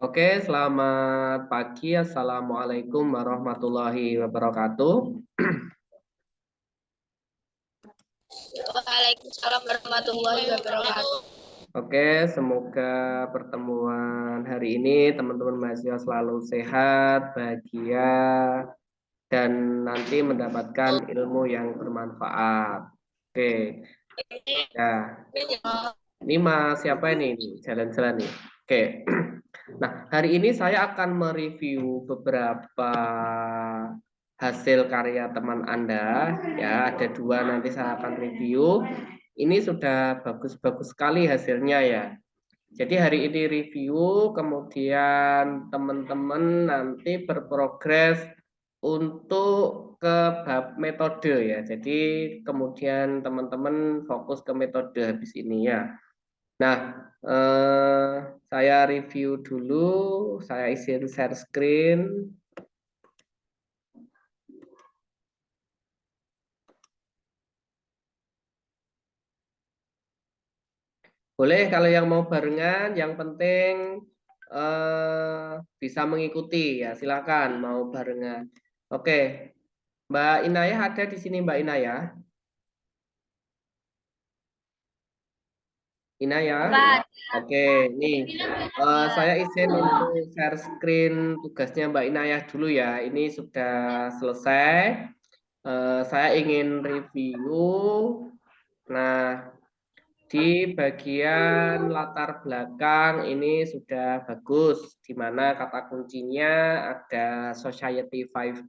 Oke, selamat pagi. Assalamualaikum warahmatullahi wabarakatuh. Waalaikumsalam warahmatullahi wabarakatuh. Oke, semoga pertemuan hari ini teman-teman mahasiswa selalu sehat, bahagia, dan nanti mendapatkan ilmu yang bermanfaat. Oke, ya. Ini Mas siapa ini? Jalan-jalan nih. Oke. Nah, hari ini saya akan mereview beberapa hasil karya teman Anda. Ya, ada dua nanti saya akan review. Ini sudah bagus-bagus sekali hasilnya ya. Jadi hari ini review, kemudian teman-teman nanti berprogres untuk ke bab metode ya. Jadi kemudian teman-teman fokus ke metode habis ini ya. Nah, saya review dulu, saya izin share screen. Boleh kalau yang mau barengan, yang penting bisa mengikuti ya, silakan mau barengan. Oke, Mbak Inayah ada di sini Mbak Inayah. Inayah. Pak, Oke, nih saya izin untuk share screen tugasnya Mbak Inayah dulu ya. Ini sudah selesai. Saya ingin review. Nah, di bagian latar belakang ini sudah bagus, di mana kata kuncinya ada Society 5.0.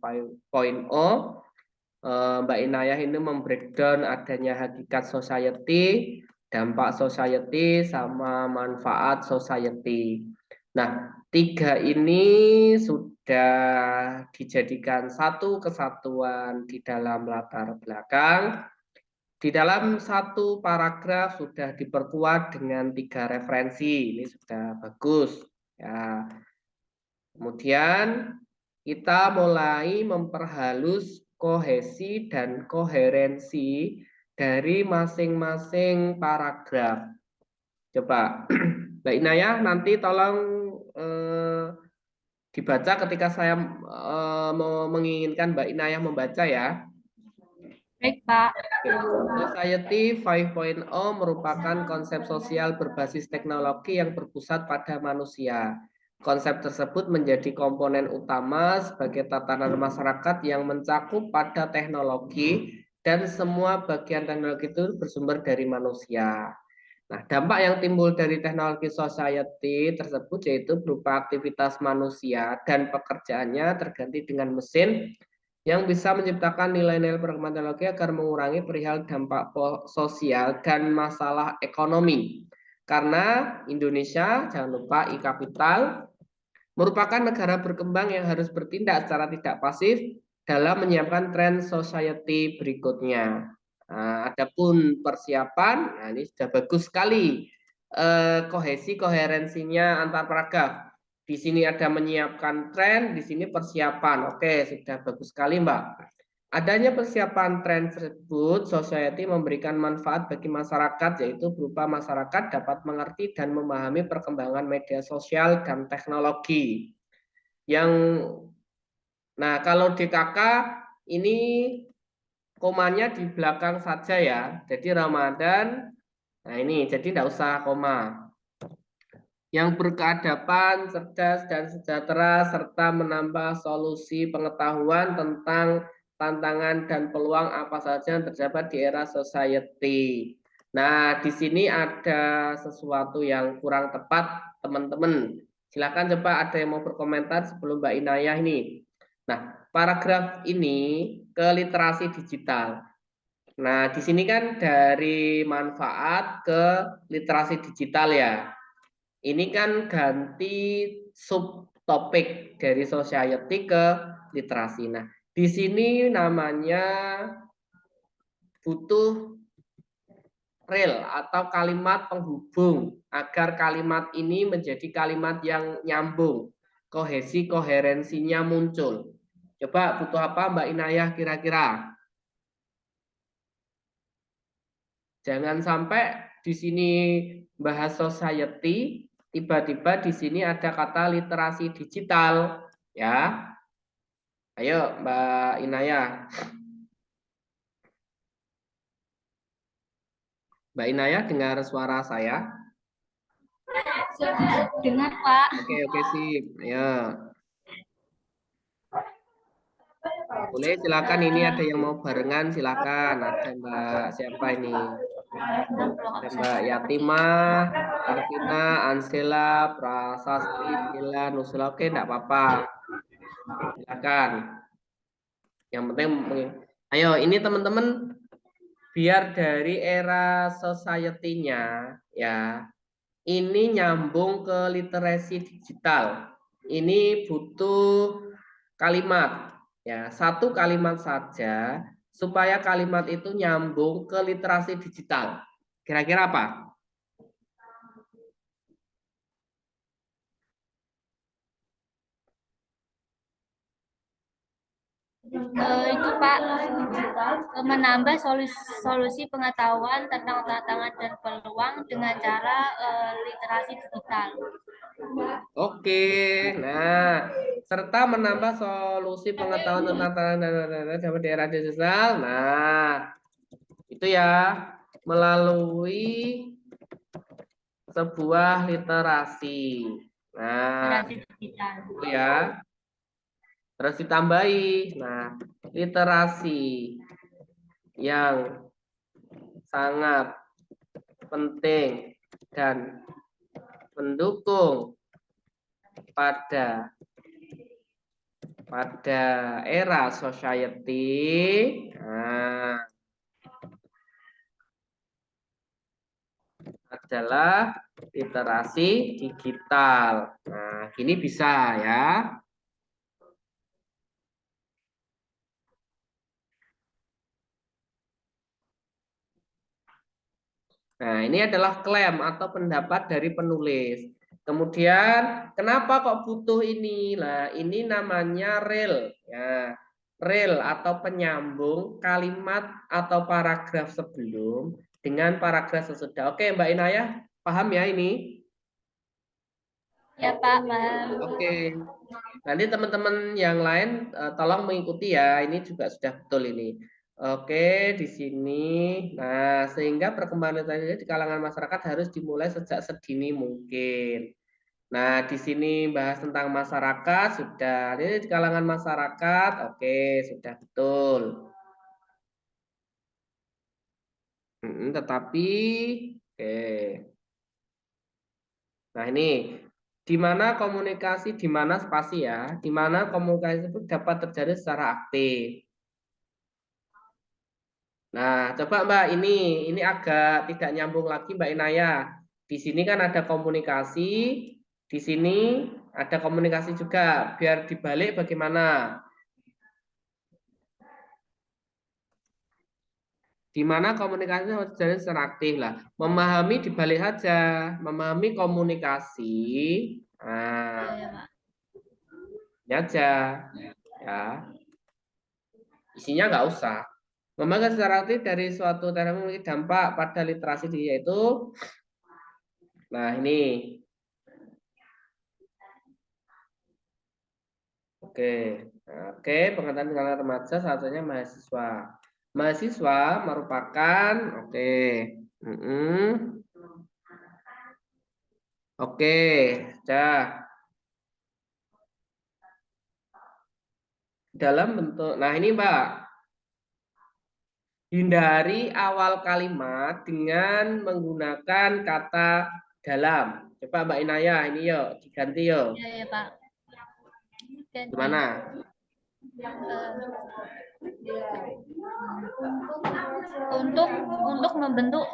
Mbak Inayah ini membreakdown adanya hakikat society, dampak society, sama manfaat society. Nah, tiga ini sudah dijadikan satu kesatuan di dalam latar belakang. Di dalam satu paragraf sudah diperkuat dengan tiga referensi. Ini sudah bagus. Ya. Kemudian kita mulai memperhalus kohesi dan koherensi dari masing-masing paragraf. Coba, Mbak Inayah nanti tolong dibaca ketika saya menginginkan Mbak Inayah membaca ya. baik Pak. Society 5.0 merupakan konsep sosial berbasis teknologi yang berpusat pada manusia. Konsep tersebut menjadi komponen utama sebagai tatanan masyarakat yang mencakup pada teknologi dan semua bagian teknologi itu bersumber dari manusia. Nah, dampak yang timbul dari teknologi society tersebut yaitu berupa aktivitas manusia dan pekerjaannya terganti dengan mesin yang bisa menciptakan nilai-nilai perkembangan teknologi agar mengurangi perihal dampak sosial dan masalah ekonomi. Karena Indonesia, jangan lupa e-kapital, merupakan negara berkembang yang harus bertindak secara tidak pasif dalam menyiapkan tren society berikutnya. Nah, adapun persiapan, nah ini sudah bagus sekali kohesi koherensinya antar paragraf. Di sini ada menyiapkan tren, di sini persiapan. Oke, sudah bagus sekali, Mbak. Adanya persiapan tren tersebut, society memberikan manfaat bagi masyarakat, yaitu berupa masyarakat dapat mengerti dan memahami perkembangan media sosial dan teknologi. Yang, nah kalau DKK ini komanya di belakang saja ya. Jadi Ramadan, nah ini jadi tidak usah koma. Yang berkeadaban, cerdas, dan sejahtera, serta menambah solusi pengetahuan tentang tantangan dan peluang apa saja yang terdapat di era society. Nah, di sini ada sesuatu yang kurang tepat, teman-teman. Silakan coba ada yang mau berkomentar sebelum Mbak Inayah ini. Nah, paragraf ini ke literasi digital. Nah, di sini kan dari manfaat ke literasi digital ya. Ini kan ganti subtopik dari society ke literasi. Nah, di sini namanya butuh rel atau kalimat penghubung agar kalimat ini menjadi kalimat yang nyambung. Kohesi koherensinya muncul. Coba butuh apa Mbak Inayah kira-kira? Jangan sampai di sini bahas society, tiba-tiba di sini ada kata literasi digital, ya. Ayo, Mbak Inaya. Mbak Inaya dengar suara saya? Dengar, Pak. Oke, sip. Ayo. Boleh, silakan. Ini ada yang mau barengan, silakan. Ada Mbak siapa ini? Ada Mbak Yatimah, Arvina, Ansela, Prasasti, Dila, Nusula. Oke, enggak apa-apa. Silakan. Yang penting, ayo ini teman-teman, biar dari era society-nya, ya, ini nyambung ke literasi digital. Ini butuh kalimat, ya, satu kalimat saja supaya kalimat itu nyambung ke literasi digital. Kira-kira apa? Itu Pak, menambah solusi pengetahuan tentang tantangan dan peluang dengan cara literasi digital. Oke, nah, serta menambah solusi pengetahuan tentang tantangan di era digital. Nah, itu ya, melalui sebuah literasi. Nah, Literasi digital. itu ya. Terus ditambahi, nah, literasi yang sangat penting dan mendukung pada era society, nah, adalah literasi digital. Nah, gini bisa ya. Nah, ini adalah klaim atau pendapat dari penulis. Kemudian, kenapa kok butuh ini? Nah, ini namanya rel, ya. Rel atau penyambung kalimat atau paragraf sebelum dengan paragraf sesudah. Oke, Mbak Inayah, paham ya ini? Ya Pak, paham. Oke. Nanti teman-teman yang lain tolong mengikuti ya. Ini juga sudah betul ini. Oke, di sini. Nah, sehingga perkembangan literasi di kalangan masyarakat harus dimulai sejak sedini mungkin. Nah, di sini bahas tentang masyarakat sudah. Ini di kalangan masyarakat, oke, sudah betul. Tetapi, oke. Nah, ini di mana komunikasi, di mana spasi ya, di mana komunikasi itu dapat terjadi secara aktif. Nah, coba Mbak, ini agak tidak nyambung lagi Mbak Inaya. Di sini kan ada komunikasi, di sini ada komunikasi juga. Biar dibalik bagaimana? Di mana komunikasi harus terjadi secara aktif lah. Memahami dibalik saja, memahami komunikasi. Nah, Ya, Pak. ini aja, ya. Isinya nggak usah. Memahami secara aktif dari suatu teknologi memiliki dampak pada literasi diri yaitu, nah ini. Oke, oke, pengetahuan kalangan remaja satunya mahasiswa. Mahasiswa merupakan, oke, oke, dah. Dalam bentuk, nah ini Mbak, hindari awal kalimat dengan menggunakan kata dalam. Coba Mbak Inaya, ini yuk, diganti yuk. Ya, Pak. Ganti. Gimana? Untuk membentuk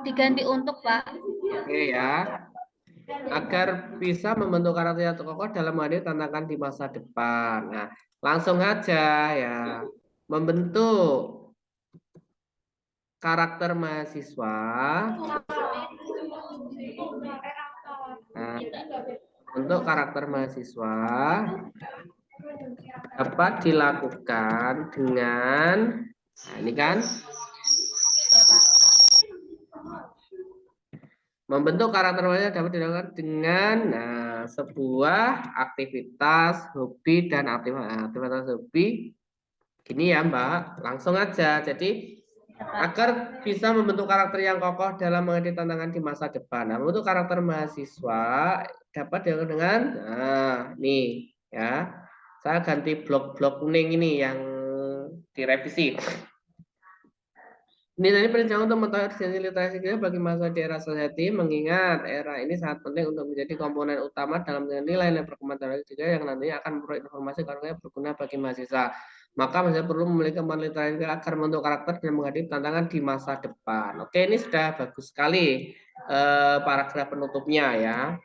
diganti untuk Pak. Oke ya. Agar bisa membentuk karakter yang kokoh dalam menghadapi tantangan di masa depan. Nah, langsung aja ya. Membentuk karakter mahasiswa. Nah, untuk karakter mahasiswa dapat dilakukan dengan, nah ini kan, Membentuk karakter manusia dapat dilakukan dengan sebuah aktivitas hobi dan aktivitas hobi. Gini ya Mbak, langsung aja. Jadi agar bisa membentuk karakter yang kokoh dalam menghadapi tantangan di masa depan. Nah, membentuk karakter mahasiswa dapat dilakukan dengan, nih ya. Saya ganti blok-blok kuning ini yang direvisi. Ini tadi perencanaan untuk mengetahui urgensi literasi kita bagi mahasiswa di era sejati, mengingat era ini sangat penting untuk menjadi komponen utama dalam nilai-nilai perkembangan teknologi yang nantinya akan memperoleh informasi yang berguna bagi mahasiswa. Maka mahasiswa perlu memiliki kemampuan literasi agar membentuk karakter dan menghadapi tantangan di masa depan. Oke, ini sudah bagus sekali paragraf penutupnya ya.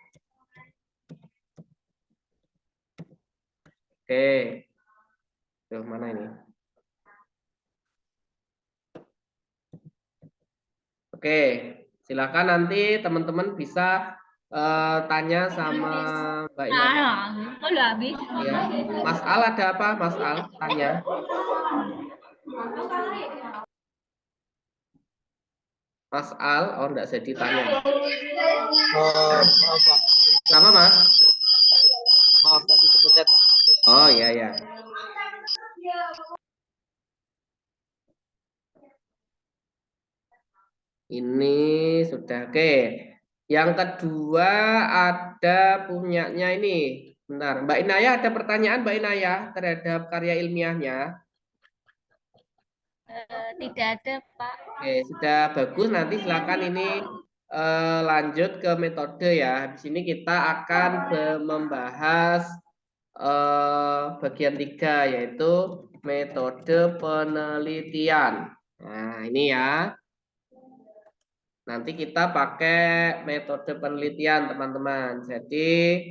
Oke, tuh mana ini? Oke, silakan nanti teman-teman bisa tanya sama Mbak Inaya. Udah habis. Ya. Mas Al ada apa? Mas Al tanya. Mas Al, oh enggak jadi tanya. Maaf Pak, Kenapa Mas? maaf tadi kepencet. Oh iya ya. Ini sudah oke. Yang kedua ada punyanya ini. Bentar, Mbak Inaya ada pertanyaan Mbak Inaya terhadap karya ilmiahnya? Tidak ada, Pak. Oke, sudah bagus. Nanti silakan ini lanjut ke metode ya. Di sini kita akan membahas bagian 3 yaitu metode penelitian. Nah, ini ya. Nanti kita pakai metode penelitian, teman-teman. Jadi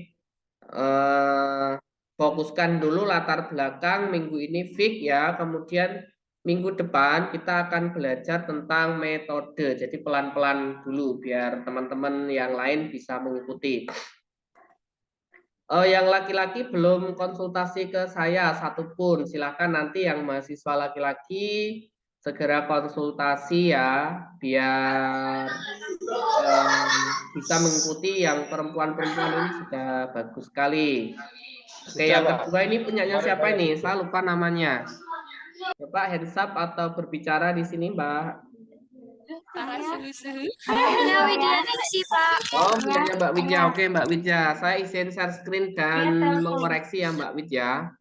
fokuskan dulu latar belakang minggu ini fix ya. Kemudian minggu depan kita akan belajar tentang metode. Jadi pelan-pelan dulu biar teman-teman yang lain bisa mengikuti. Yang laki-laki belum konsultasi ke saya satupun. Silahkan nanti yang mahasiswa laki-laki segera konsultasi ya, biar bisa mengikuti. Yang perempuan-perempuan ini sudah bagus sekali. Oke, yang kedua ini punyanya siapa ini? Saya lupa namanya. Coba hands up atau berbicara di sini, Mbak. Punya Widya Ningsi, Pak. Oh, punyanya Mbak Widya. Oke, Mbak Widya. Saya izin share screen dan mengoreksi ya, Mbak Widya.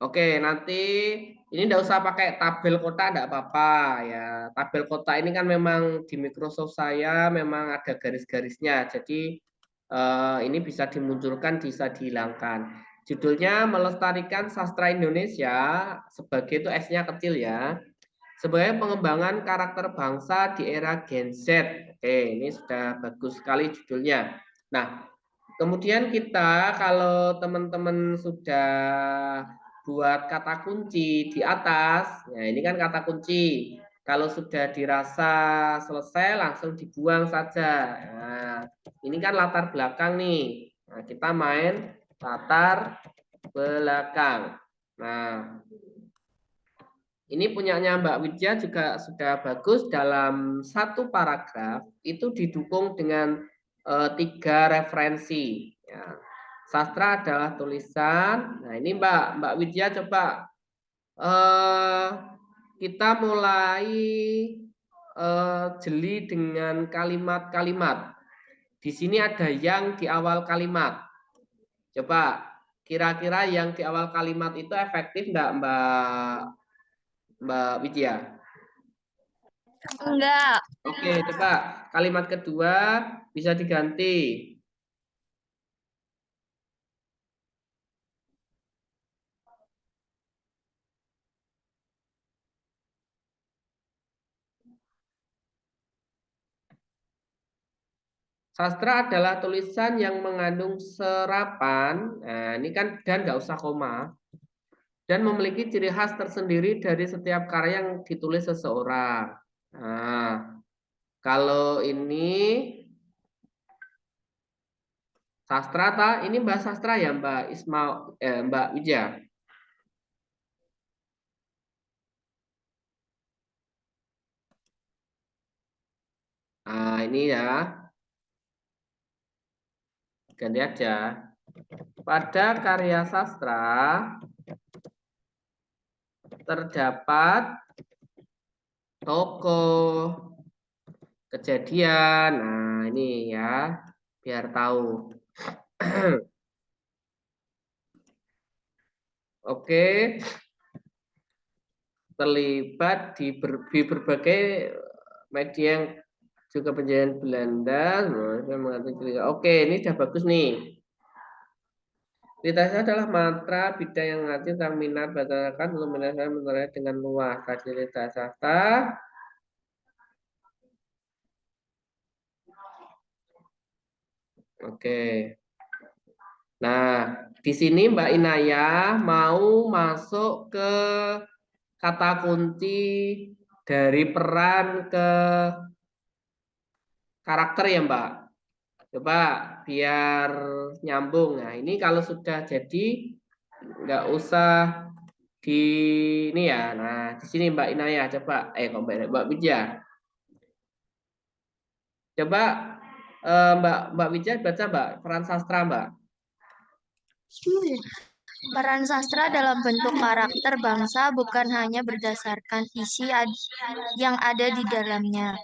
Oke, nanti ini enggak usah pakai tabel kota, enggak apa-apa ya. Tabel kota ini kan memang di Microsoft saya memang ada garis-garisnya. Jadi ini bisa dimunculkan, bisa dihilangkan. Judulnya Melestarikan Sastra Indonesia sebagai itu S-nya kecil ya. Sebagai pengembangan karakter bangsa di era Gen Z. Oke, ini sudah bagus sekali judulnya. Nah, kemudian kita kalau teman-teman sudah buat kata kunci di atas, nah ini kan kata kunci. Kalau sudah dirasa selesai langsung dibuang saja. Nah, ini kan latar belakang nih. Nah, kita main latar belakang. Nah, ini punyanya Mbak Widya juga sudah bagus. Dalam satu paragraf itu didukung dengan 3 referensi. Ya. Sastra adalah tulisan. Nah ini Mbak Widya coba kita mulai jeli dengan kalimat-kalimat. Di sini ada yang di awal kalimat. Coba kira-kira yang di awal kalimat itu efektif enggak Mbak Widya? Enggak. Oke, coba kalimat kedua bisa diganti. Sastra adalah tulisan yang mengandung serapan. Nah, ini kan dan nggak usah koma. Dan memiliki ciri khas tersendiri dari setiap karya yang ditulis seseorang. Nah, kalau ini sastra, ini Mbak Sastra ya Mbak Mbak Widya. Nah, ini ya. Ganti aja. Pada karya sastra terdapat tokoh, kejadian. Nah, ini ya, biar tahu. Oke, terlibat di berbagai media yang juga penjajah Belanda. Oke, ini sudah bagus nih. Literasi adalah mantra bidang yang mengerti tentang minat masyarakat untuk menyelesaikan dengan luas. Tadi literasi sastra. Oke. Nah, di sini Mbak Inaya mau masuk ke kata kunci dari peran ke karakter ya Mbak. Coba biar nyambung. Nah, ini kalau sudah jadi nggak usah di ini ya. Nah, di sini Mbak Inaya coba kok Mbak Widya. Coba Mbak Widya baca Mbak peran sastra Mbak. Peran sastra dalam bentuk karakter bangsa bukan hanya berdasarkan isi yang ada di dalamnya.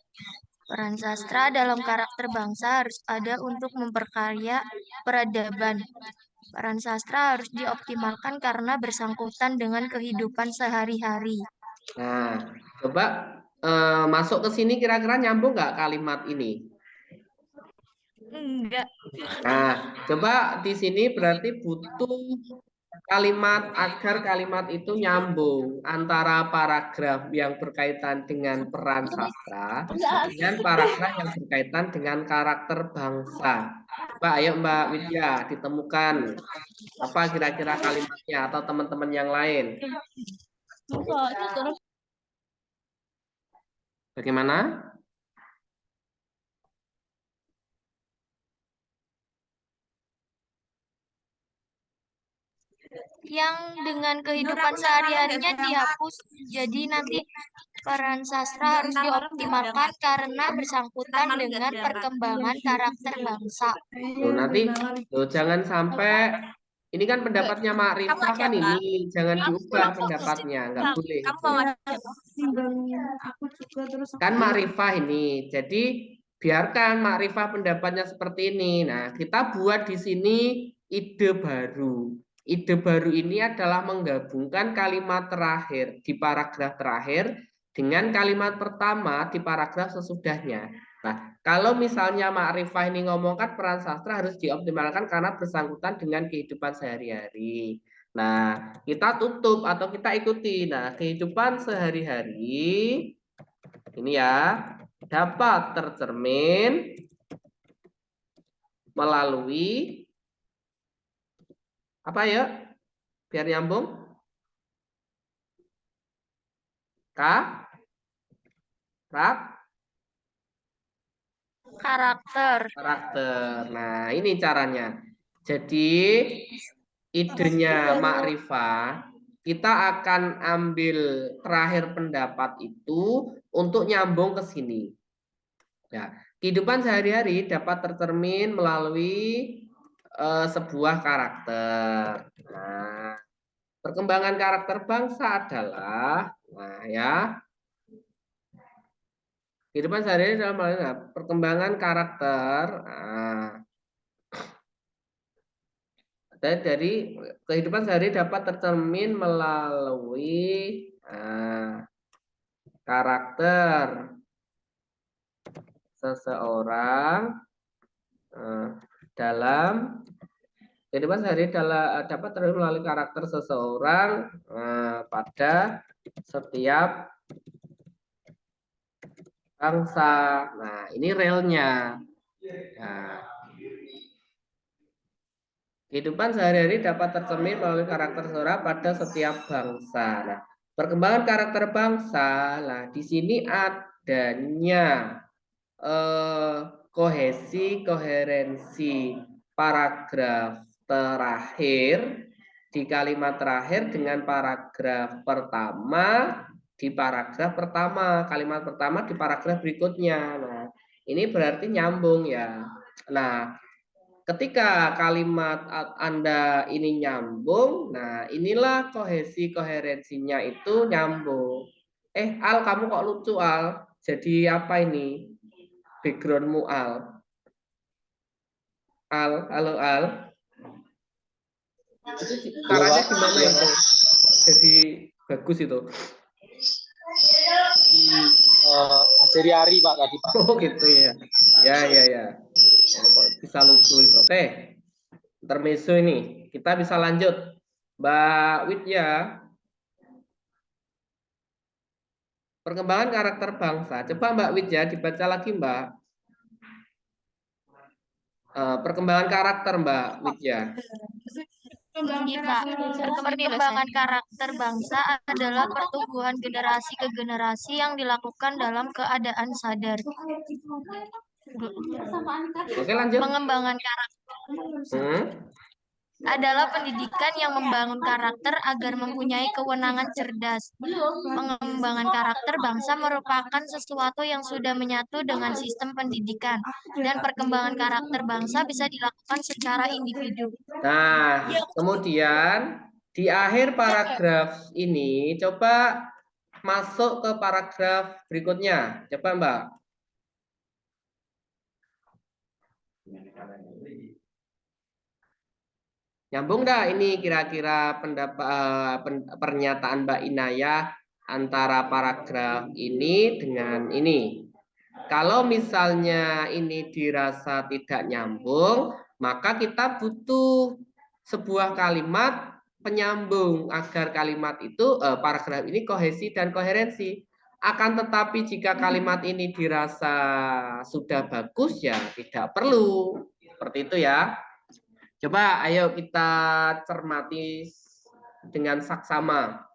Peran sastra dalam karakter bangsa harus ada untuk memperkaya peradaban. Peran sastra harus dioptimalkan karena bersangkutan dengan kehidupan sehari-hari. Nah, coba masuk ke sini kira-kira nyambung nggak kalimat ini? Enggak. Nah, coba di sini berarti butuh kalimat agar kalimat itu nyambung antara paragraf yang berkaitan dengan peran sastra dengan paragraf yang berkaitan dengan karakter bangsa. Coba ayo Mbak Widya ditemukan apa kira-kira kalimatnya atau teman-teman yang lain. Bagaimana? Yang dengan kehidupan sehari-harinya dihapus, jadi nanti peran sastra harus dioptimalkan karena bersangkutan dengan perkembangan karakter bangsa. Nanti jangan sampai ini kan pendapatnya Mak Rifah kan ini jangan diubah pendapatnya, nggak boleh itu. Kan Mak Rifah ini, jadi biarkan Mak Rifah pendapatnya seperti ini. Nah, kita buat di sini ide baru. Ide baru ini adalah menggabungkan kalimat terakhir di paragraf terakhir dengan kalimat pertama di paragraf sesudahnya. Nah, kalau misalnya Mak Rifah ini ngomongkan peran sastra harus dioptimalkan karena bersangkutan dengan kehidupan sehari-hari. Nah, kita tutup atau kita ikuti. Nah, kehidupan sehari-hari ini ya dapat tercermin melalui apa ya? Biar nyambung. Karakter. Nah, ini caranya. Jadi idenya Mak Rifah, kita akan ambil terakhir pendapat itu untuk nyambung ke sini. Ya, kehidupan sehari-hari dapat tercermin melalui sebuah karakter. Nah, perkembangan karakter bangsa adalah, nah ya, kehidupan sehari-hari dalam perkembangan karakter. Nah, dari kehidupan sehari dapat tercermin melalui karakter seseorang dalam kehidupan sehari dapat tercermin melalui karakter seseorang pada setiap bangsa. Nah, ini realnya. Nah, kehidupan sehari-hari dapat tercermin melalui karakter seseorang pada setiap bangsa. Nah, perkembangan karakter bangsa, nah di sini adanya kohesi, koherensi paragraf terakhir di kalimat terakhir dengan paragraf pertama di paragraf pertama, kalimat pertama di paragraf berikutnya. Nah, Ini berarti nyambung ya. Nah, ketika kalimat Anda ini nyambung, nah inilah kohesi koherensinya itu nyambung. Al, kamu kok lucu, Al? Jadi apa ini? Backgroundmu, Al. Halo, Al. Itu caranya gimana itu? Jadi bagus itu. Ajari Ari Pak tadi Pak. Oh gitu ya. Ya. Kok bisa lucu itu. Oke. Intermezzo ini. Kita bisa lanjut. Mbak Widya. Perkembangan karakter bangsa. Coba Mbak Widya dibaca lagi Mbak. Perkembangan karakter Mbak Widya. Perkembangan karakter bangsa adalah pertumbuhan generasi ke generasi yang dilakukan dalam keadaan sadar. Oke, lanjut. Pengembangan karakter adalah pendidikan yang membangun karakter agar mempunyai kewenangan cerdas. Pengembangan karakter bangsa merupakan sesuatu yang sudah menyatu dengan sistem pendidikan, dan perkembangan karakter bangsa bisa dilakukan secara individu. Nah, kemudian di akhir paragraf ini coba masuk ke paragraf berikutnya. Coba Mbak. Nyambung nggak ini kira-kira pendapat pernyataan Mbak Inaya antara paragraf ini dengan ini? Kalau misalnya ini dirasa tidak nyambung, maka kita butuh sebuah kalimat penyambung agar kalimat itu paragraf ini kohesi dan koherensi. Akan tetapi jika kalimat ini dirasa sudah bagus ya tidak perlu. Seperti itu ya. Coba ayo kita cermati dengan saksama.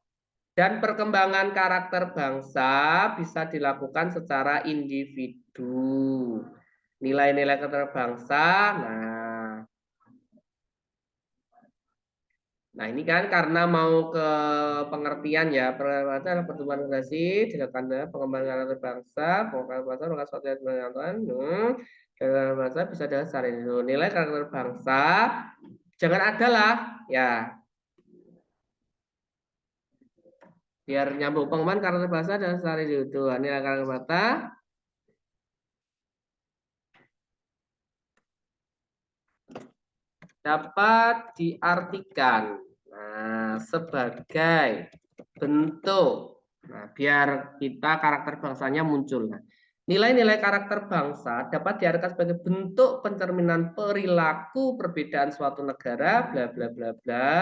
Dan perkembangan karakter bangsa bisa dilakukan secara individu. Nilai-nilai karakter bangsa, nah ini kan karena mau ke pengertian ya, pertumbuhan generasi, dilakukan pengembangan karakter bangsa, pengembangan bangsa, maka suatu yang pengetahuan, karakter bangsa bisa dasar itu. Nilai karakter bangsa, jangan adalah ya. Biar nyambung pengembangan karakter bahasa dan sehari itu. Nilai karakter bahasa dapat diartikan sebagai bentuk. Nah, biar kita karakter bangsanya muncul. Nah, nilai-nilai karakter bangsa dapat diartikan sebagai bentuk pencerminan perilaku perbedaan suatu negara, bla bla bla bla.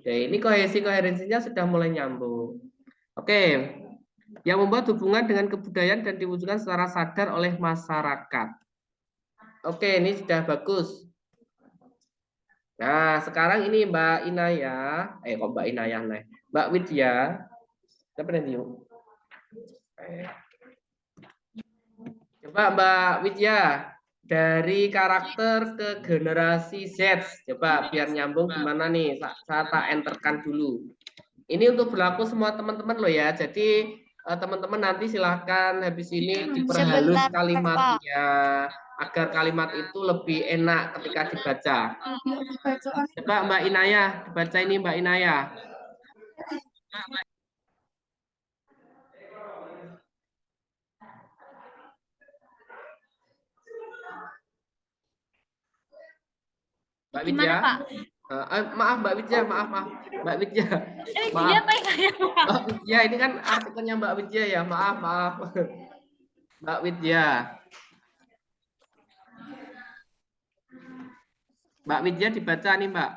Ya, ini kohesi koherensinya sudah mulai nyambung. Oke, yang membuat hubungan dengan kebudayaan dan diwujudkan secara sadar oleh masyarakat. Oke, ini sudah bagus. Nah, sekarang ini Mbak Inaya, kok Mbak Inaya, Mbak Widya, siapa nanti yuk? Coba Mbak Widya, dari karakter ke generasi Z, coba biar nyambung gimana nih? Saya tak enterkan dulu. Ini untuk berlaku semua teman-teman loh ya. Jadi teman-teman nanti silahkan habis ini diperhalus kalimatnya agar kalimat itu lebih enak ketika dibaca. Coba Mbak Inaya, dibaca ini Mbak Inaya. Mbak Widya. Gimana, Pak? Maaf Mbak Widya, maaf Mbak Widya. Maaf. Mbak Widya, ini kan artikelnya Mbak Widya ya, maaf. Mbak Widya. Mbak Widya dibaca nih Mbak.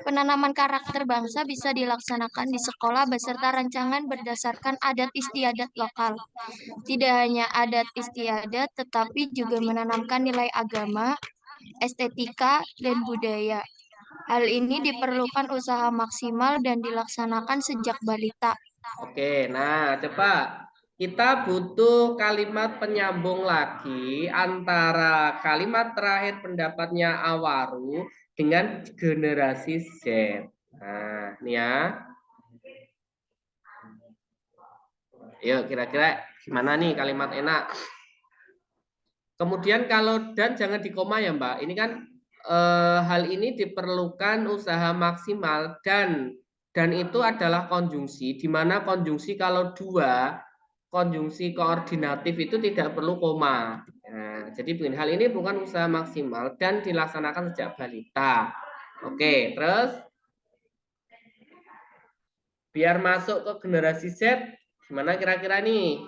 Penanaman karakter bangsa bisa dilaksanakan di sekolah beserta rancangan berdasarkan adat istiadat lokal. Tidak hanya adat istiadat, tetapi juga menanamkan nilai agama, estetika, dan budaya. Hal ini diperlukan usaha maksimal dan dilaksanakan sejak balita. Oke, nah coba kita butuh kalimat penyambung lagi antara kalimat terakhir pendapatnya Awaru dengan generasi Z. Nah, ini ya. Yuk, kira-kira Gimana nih kalimat enak? Kemudian kalau dan jangan di koma ya Mbak. Ini kan hal ini diperlukan usaha maksimal dan itu adalah konjungsi, di mana konjungsi kalau dua konjungsi koordinatif itu tidak perlu koma. Nah, jadi begini, hal ini bukan usaha maksimal dan dilaksanakan sejak balita. Oke, terus biar masuk ke generasi Z, gimana kira-kira nih?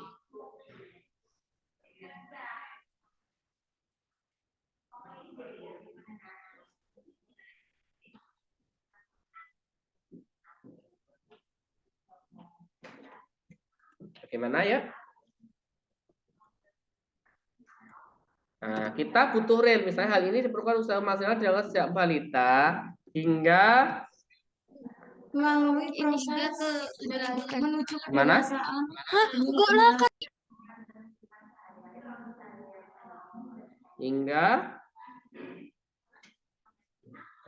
Bagaimana ya? Nah, kita butuh real. Misalnya hal ini diperlukan usaha maksimal dilakukan sejak balita hingga ini sudah menuju ke mana? dewasaan. Hah? Kok lah? Hingga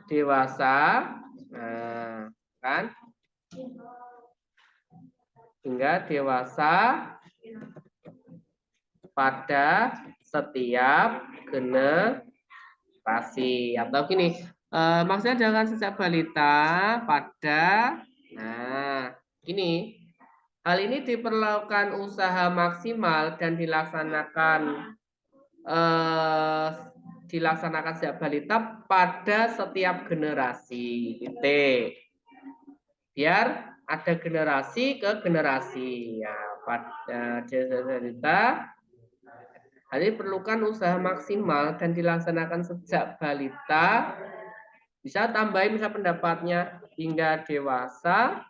dewasa. Nah, kan? Hingga dewasa pada setiap generasi atau gini maksudnya jangan sejak balita pada gini hal ini diperlukan usaha maksimal dan dilaksanakan sejak balita pada setiap generasi titik biar ada generasi ke generasi ya pada balita. Hal ini perlukan usaha maksimal dan dilaksanakan sejak balita. Bisa tambahin misal pendapatnya hingga dewasa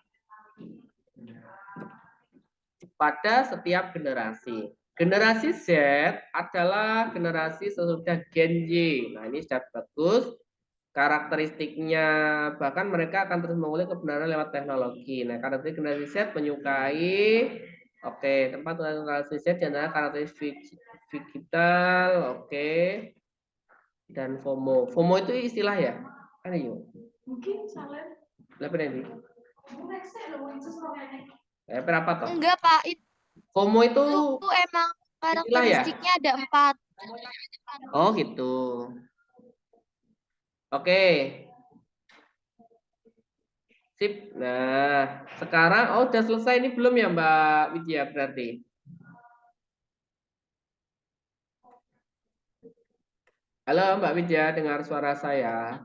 pada setiap generasi. Generasi Z adalah generasi sesudah Gen Y. Nah ini sudah bagus. Karakteristiknya bahkan mereka akan terus mengulik kebenaran lewat teknologi. Nah karakteristik generasi Z menyukai tempat generasi Z dan karakteristik digital, dan FOMO. FOMO itu istilah ya? Kan yuk. Mungkin salah. Berapa ini? Berapa toh? Enggak, Pak. FOMO itu Emang istilah ya? karakteristiknya ada 4. Oh gitu. Oke. Sip. Nah, sekarang udah selesai ini belum ya Mbak Widya berarti? Halo Mbak Widya, dengar suara saya?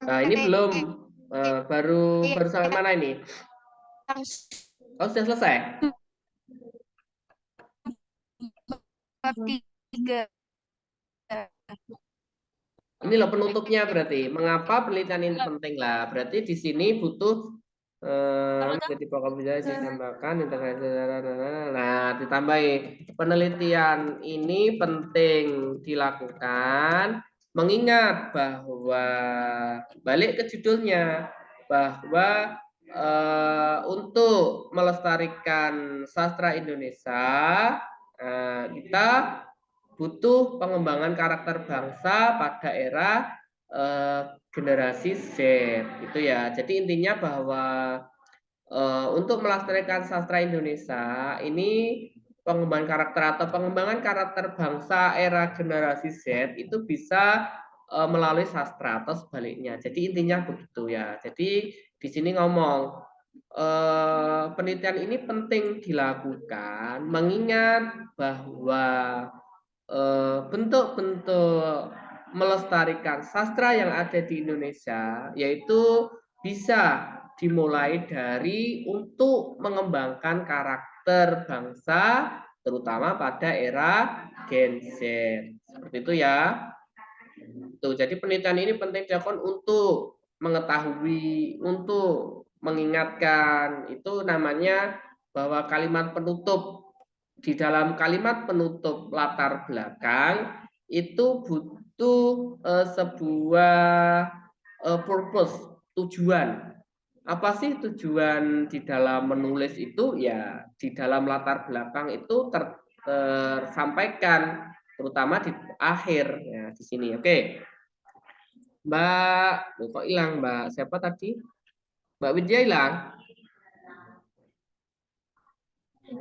Nah, ini belum. Baru sampai mana ini? Oh, sudah selesai? Bab 3. Ini loh penutupnya berarti. Mengapa penelitian ini penting lah? Berarti di sini butuh jadi pokok bisa ditambahkan integrasi. Nah, ditambahi penelitian ini penting dilakukan mengingat bahwa balik ke judulnya bahwa untuk melestarikan sastra Indonesia kita butuh pengembangan karakter bangsa pada era generasi Z itu ya. Jadi intinya bahwa untuk melestarikan sastra Indonesia ini pengembangan karakter atau pengembangan karakter bangsa era generasi Z itu bisa melalui sastra atau sebaliknya. Jadi intinya begitu ya. Jadi di sini ngomong penelitian ini penting dilakukan mengingat bahwa bentuk-bentuk melestarikan sastra yang ada di Indonesia yaitu bisa dimulai dari untuk mengembangkan karakter bangsa terutama pada era Gen Z. Seperti itu ya. Tuh, jadi penelitian ini penting dilakukan untuk mengetahui, untuk mengingatkan. Itu namanya bahwa kalimat penutup di dalam kalimat penutup latar belakang itu butuh sebuah purpose, tujuan. Apa sih tujuan di dalam menulis itu? Ya, di dalam latar belakang itu tersampaikan terutama di akhir ya di sini. Oke. Mbak, kok hilang Mbak? Siapa tadi? Mbak Widya hilang?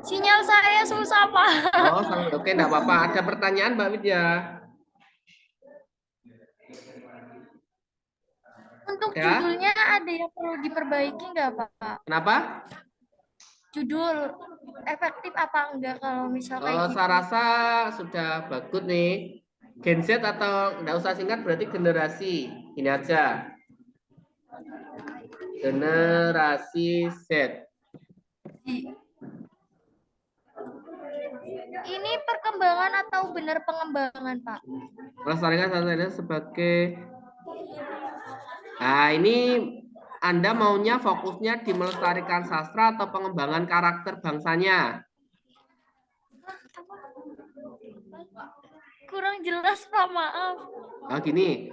Sinyal saya susah, Pak. Oh, oke, enggak apa-apa. Ada pertanyaan, Mbak Widya? Untuk Ya? judulnya ada yang perlu diperbaiki nggak, Pak? Kenapa? Judul efektif apa enggak kalau misal kayak gitu? Saya rasa sudah bagus nih. Gen Z atau enggak usah singkat berarti generasi. Ini aja. Generasi Z. Ini perkembangan atau benar pengembangan, Pak? Melestarikan sastra sebagai. Nah, ini Anda maunya fokusnya di melestarikan sastra atau pengembangan karakter bangsanya? Kurang jelas, Pak, maaf. Nah, gini.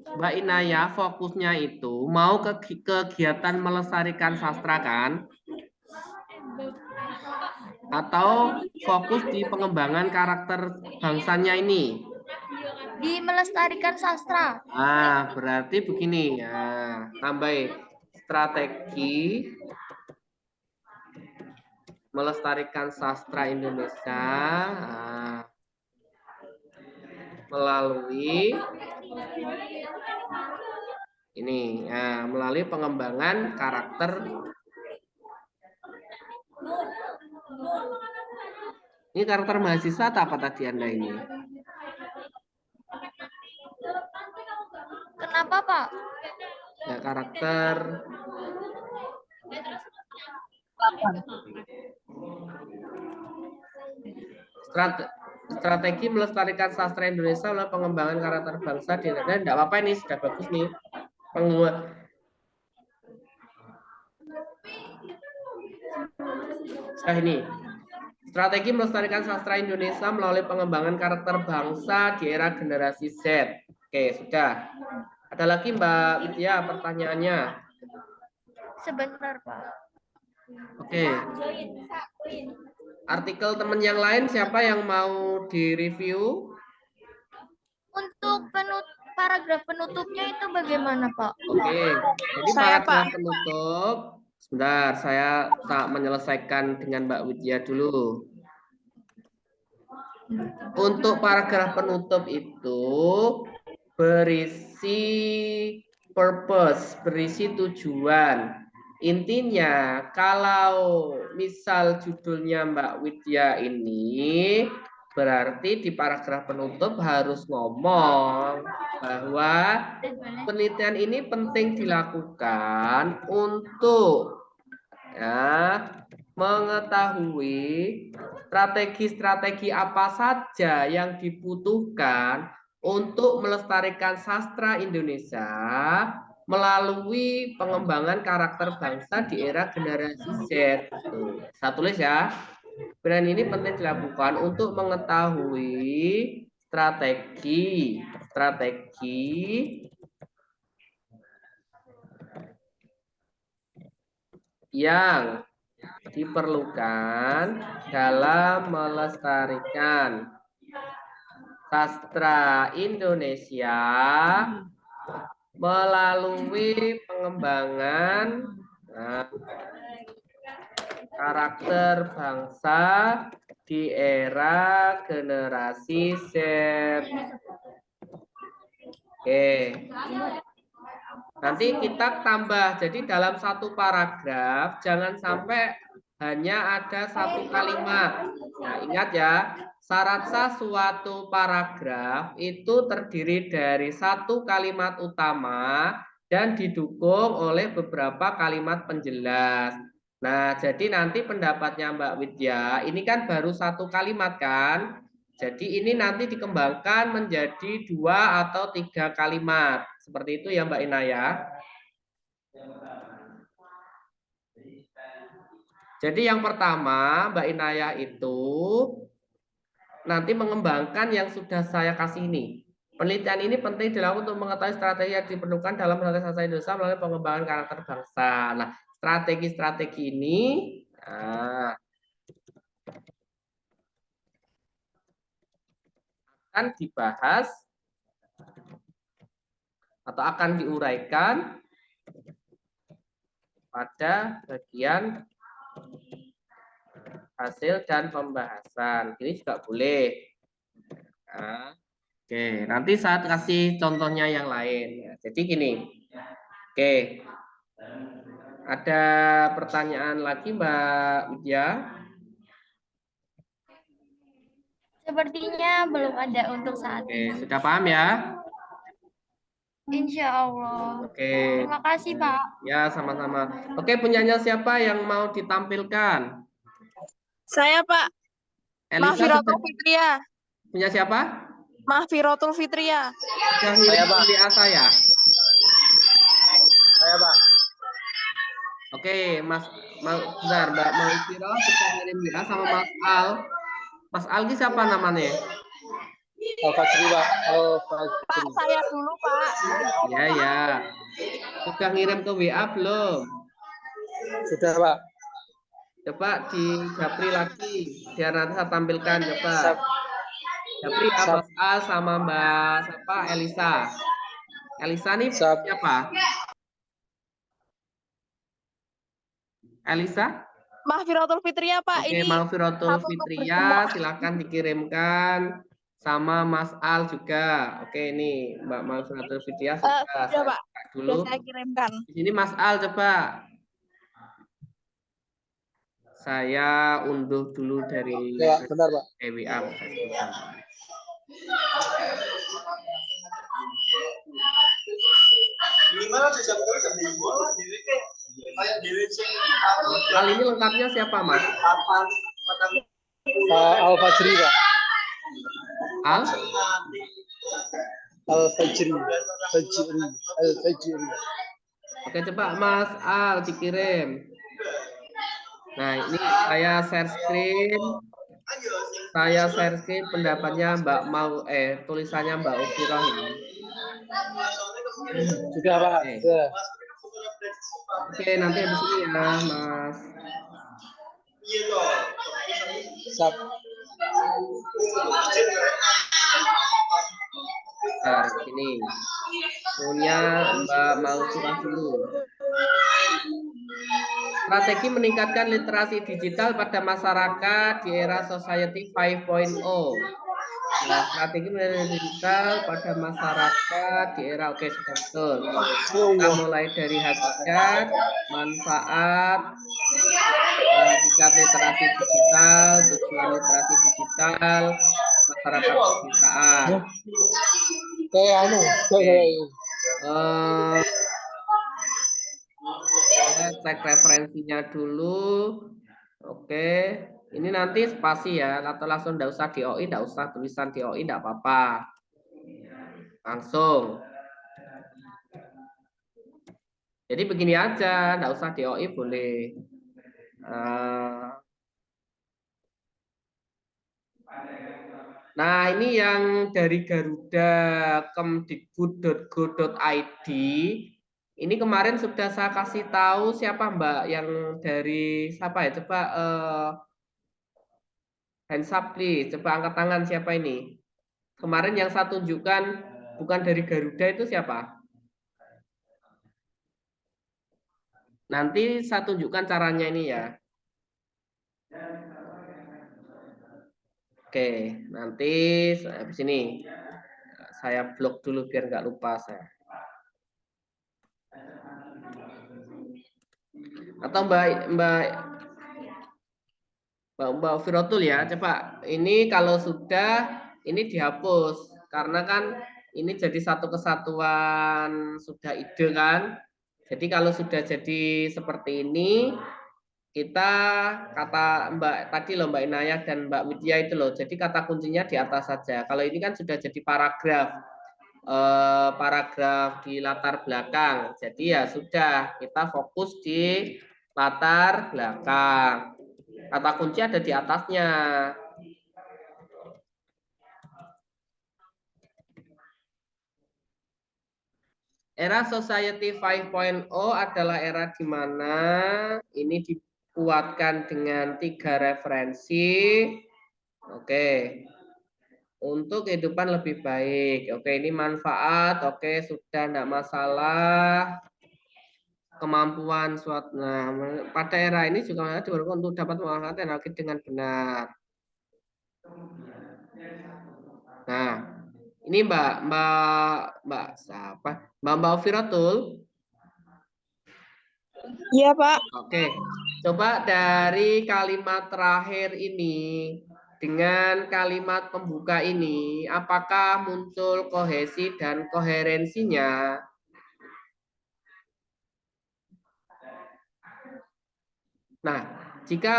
Mbak Inaya fokusnya itu mau ke kegiatan melestarikan sastra kan? Atau fokus di pengembangan karakter bangsanya ini? Di melestarikan sastra. Berarti begini ya, tambahin strategi melestarikan sastra Indonesia melalui ini, melalui pengembangan karakter. Ini karakter mahasiswa atau apa tadi Anda ini? Kenapa, Pak? Ya, karakter strategi melestarikan sastra Indonesia melalui pengembangan karakter bangsa di Indonesia. Tidak apa-apa, ini sudah bagus nih. Ini strategi melestarikan sastra Indonesia melalui pengembangan karakter bangsa di era generasi Z. Oke, sudah. Ada lagi Mbak Widya pertanyaannya? Sebentar, Pak. Oke. Artikel teman yang lain siapa yang mau direview? Untuk paragraf penutupnya itu bagaimana, Pak? Oke. Jadi paragraf penutup. Sebentar, saya tak menyelesaikan dengan Mbak Widya dulu. Untuk paragraf penutup itu berisi purpose, berisi tujuan. Intinya, kalau misal judulnya Mbak Widya ini, berarti di paragraf penutup harus ngomong bahwa penelitian ini penting dilakukan untuk mengetahui strategi-strategi apa saja yang dibutuhkan untuk melestarikan sastra Indonesia melalui pengembangan karakter bangsa di era generasi Z. Saya tulis ya. Dan ini penting dilakukan untuk mengetahui strategi yang diperlukan dalam melestarikan sastra Indonesia melalui pengembangan karakter bangsa di era generasi Z. Oke. Nanti kita tambah, jadi dalam satu paragraf jangan sampai hanya ada satu kalimat. Nah, ingat ya, syarat sah suatu paragraf itu terdiri dari satu kalimat utama dan didukung oleh beberapa kalimat penjelas. Nah, jadi nanti pendapatnya Mbak Widya, ini kan baru satu kalimat kan? Jadi ini nanti dikembangkan menjadi 2 atau 3 kalimat. Seperti itu ya Mbak Inaya. Jadi yang pertama Mbak Inaya itu nanti mengembangkan yang sudah saya kasih ini. Penelitian ini penting dilakukan untuk mengetahui strategi yang diperlukan dalam melestarikan sastra Indonesia melalui pengembangan karakter bangsa. Nah, strategi-strategi ini akan dibahas atau akan diuraikan pada bagian hasil dan pembahasan. Ini juga boleh. Nah, oke, nanti saat kasih contohnya yang lain. Ya, jadi gini. Oke. Ada pertanyaan lagi Mbak Widya? Sepertinya belum ada untuk saat Oke, ini. sudah paham ya? Insya Allah. Oke. Terima kasih, Pak. Ya, sama-sama. Oke, punyanya siapa yang mau ditampilkan? Saya Pak, Elisa Mahfirotul sudah Fitria. punya siapa? Mahfirotul Fitria. Sudah Saya, ngirim Pak. WA saya. Saya, Pak. Oke, bentar, Mbak Maifiro sudah ngirim WA sama Mas Al. Mas Al ini siapa namanya? Al-Fajri, Pak. Pak, Al-Fajri. saya dulu Pak. Ya, ya. Sudah ngirim ke WA belum? Sudah, Pak. Coba di Japri lagi, biar nanti saya tampilkan. Coba. Sap. Japri ya, Sap. Mas Al sama Mbak siapa? Elisa. Elisa nih Sap. siapa? Elisa? Mahfirotul Fitria Pak. Oke, Ini Mahfirotul satu untuk Fitria, bersemua. silakan dikirimkan sama Mas Al juga. Oke, ini Mbak Mahfirotul Fitria sudah Sudah saya Pak, buka sudah dulu. saya kirimkan. Di sini Mas Al coba. Saya unduh dulu dari Ya, benar, Pak. WA. Al ini lengkapnya siapa, Mas? Al-Fajri, Pak. Al? Al-Fajri. Fajri. Al-Fajri. Oke, coba Mas Al dikirim. Nah, ini saya share screen. Saya share screen pendapatnya Mbak tulisannya Mbak Ufirah ini. Sudah, Pak. Oke. Sudah. Oke, nanti habis ini ya, Mas. Sap. Nah, ini punya Mbak Mausirah dulu. Strategi meningkatkan literasi digital pada masyarakat di era Society 5.0. Nah, strategi meningkatkan digital pada masyarakat di era sudah betul. Kita mulai dari hakikat, manfaat, hakikat literasi digital, tujuan literasi digital, masyarakat pedesaan. Cek referensinya dulu. Oke, ini nanti spasi ya, atau langsung enggak usah di OI, enggak usah tulisan di OI, enggak apa-apa. Langsung. Jadi begini aja, enggak usah di OI boleh. Nah, ini yang dari Garuda kemdikbud.go.id. Ini kemarin sudah saya kasih tahu siapa Mbak yang dari siapa ya? Coba hands up please. Coba angkat tangan siapa ini? Kemarin yang saya tunjukkan bukan dari Garuda itu siapa? Nanti saya tunjukkan caranya ini ya. Oke, nanti habis ini saya blok dulu biar nggak lupa saya. Atau Mbak Firotul ya, coba ini kalau sudah ini dihapus karena kan ini jadi satu kesatuan sudah ide kan. Jadi kalau sudah jadi seperti ini kita kata Mbak tadi loh Mbak Inayah dan Mbak Widya itu loh. Jadi kata kuncinya di atas saja. Kalau ini kan sudah jadi paragraf. Paragraf di latar belakang. Jadi ya sudah kita fokus di latar belakang. Kata kunci ada di atasnya. Era Society 5.0 adalah era di mana ini dikuatkan dengan 3 referensi. Oke. Untuk kehidupan lebih baik. Oke, ini manfaat. Oke, sudah enggak masalah. kemampuan suatu. Nah, pada era ini juga diperlukan untuk dapat menggunakan teknologi dengan benar. Nah, ini Mbak siapa? Mbak Firatul. Iya, Pak. Oke, coba dari kalimat terakhir ini dengan kalimat pembuka ini, apakah muncul kohesi dan koherensinya? Nah, jika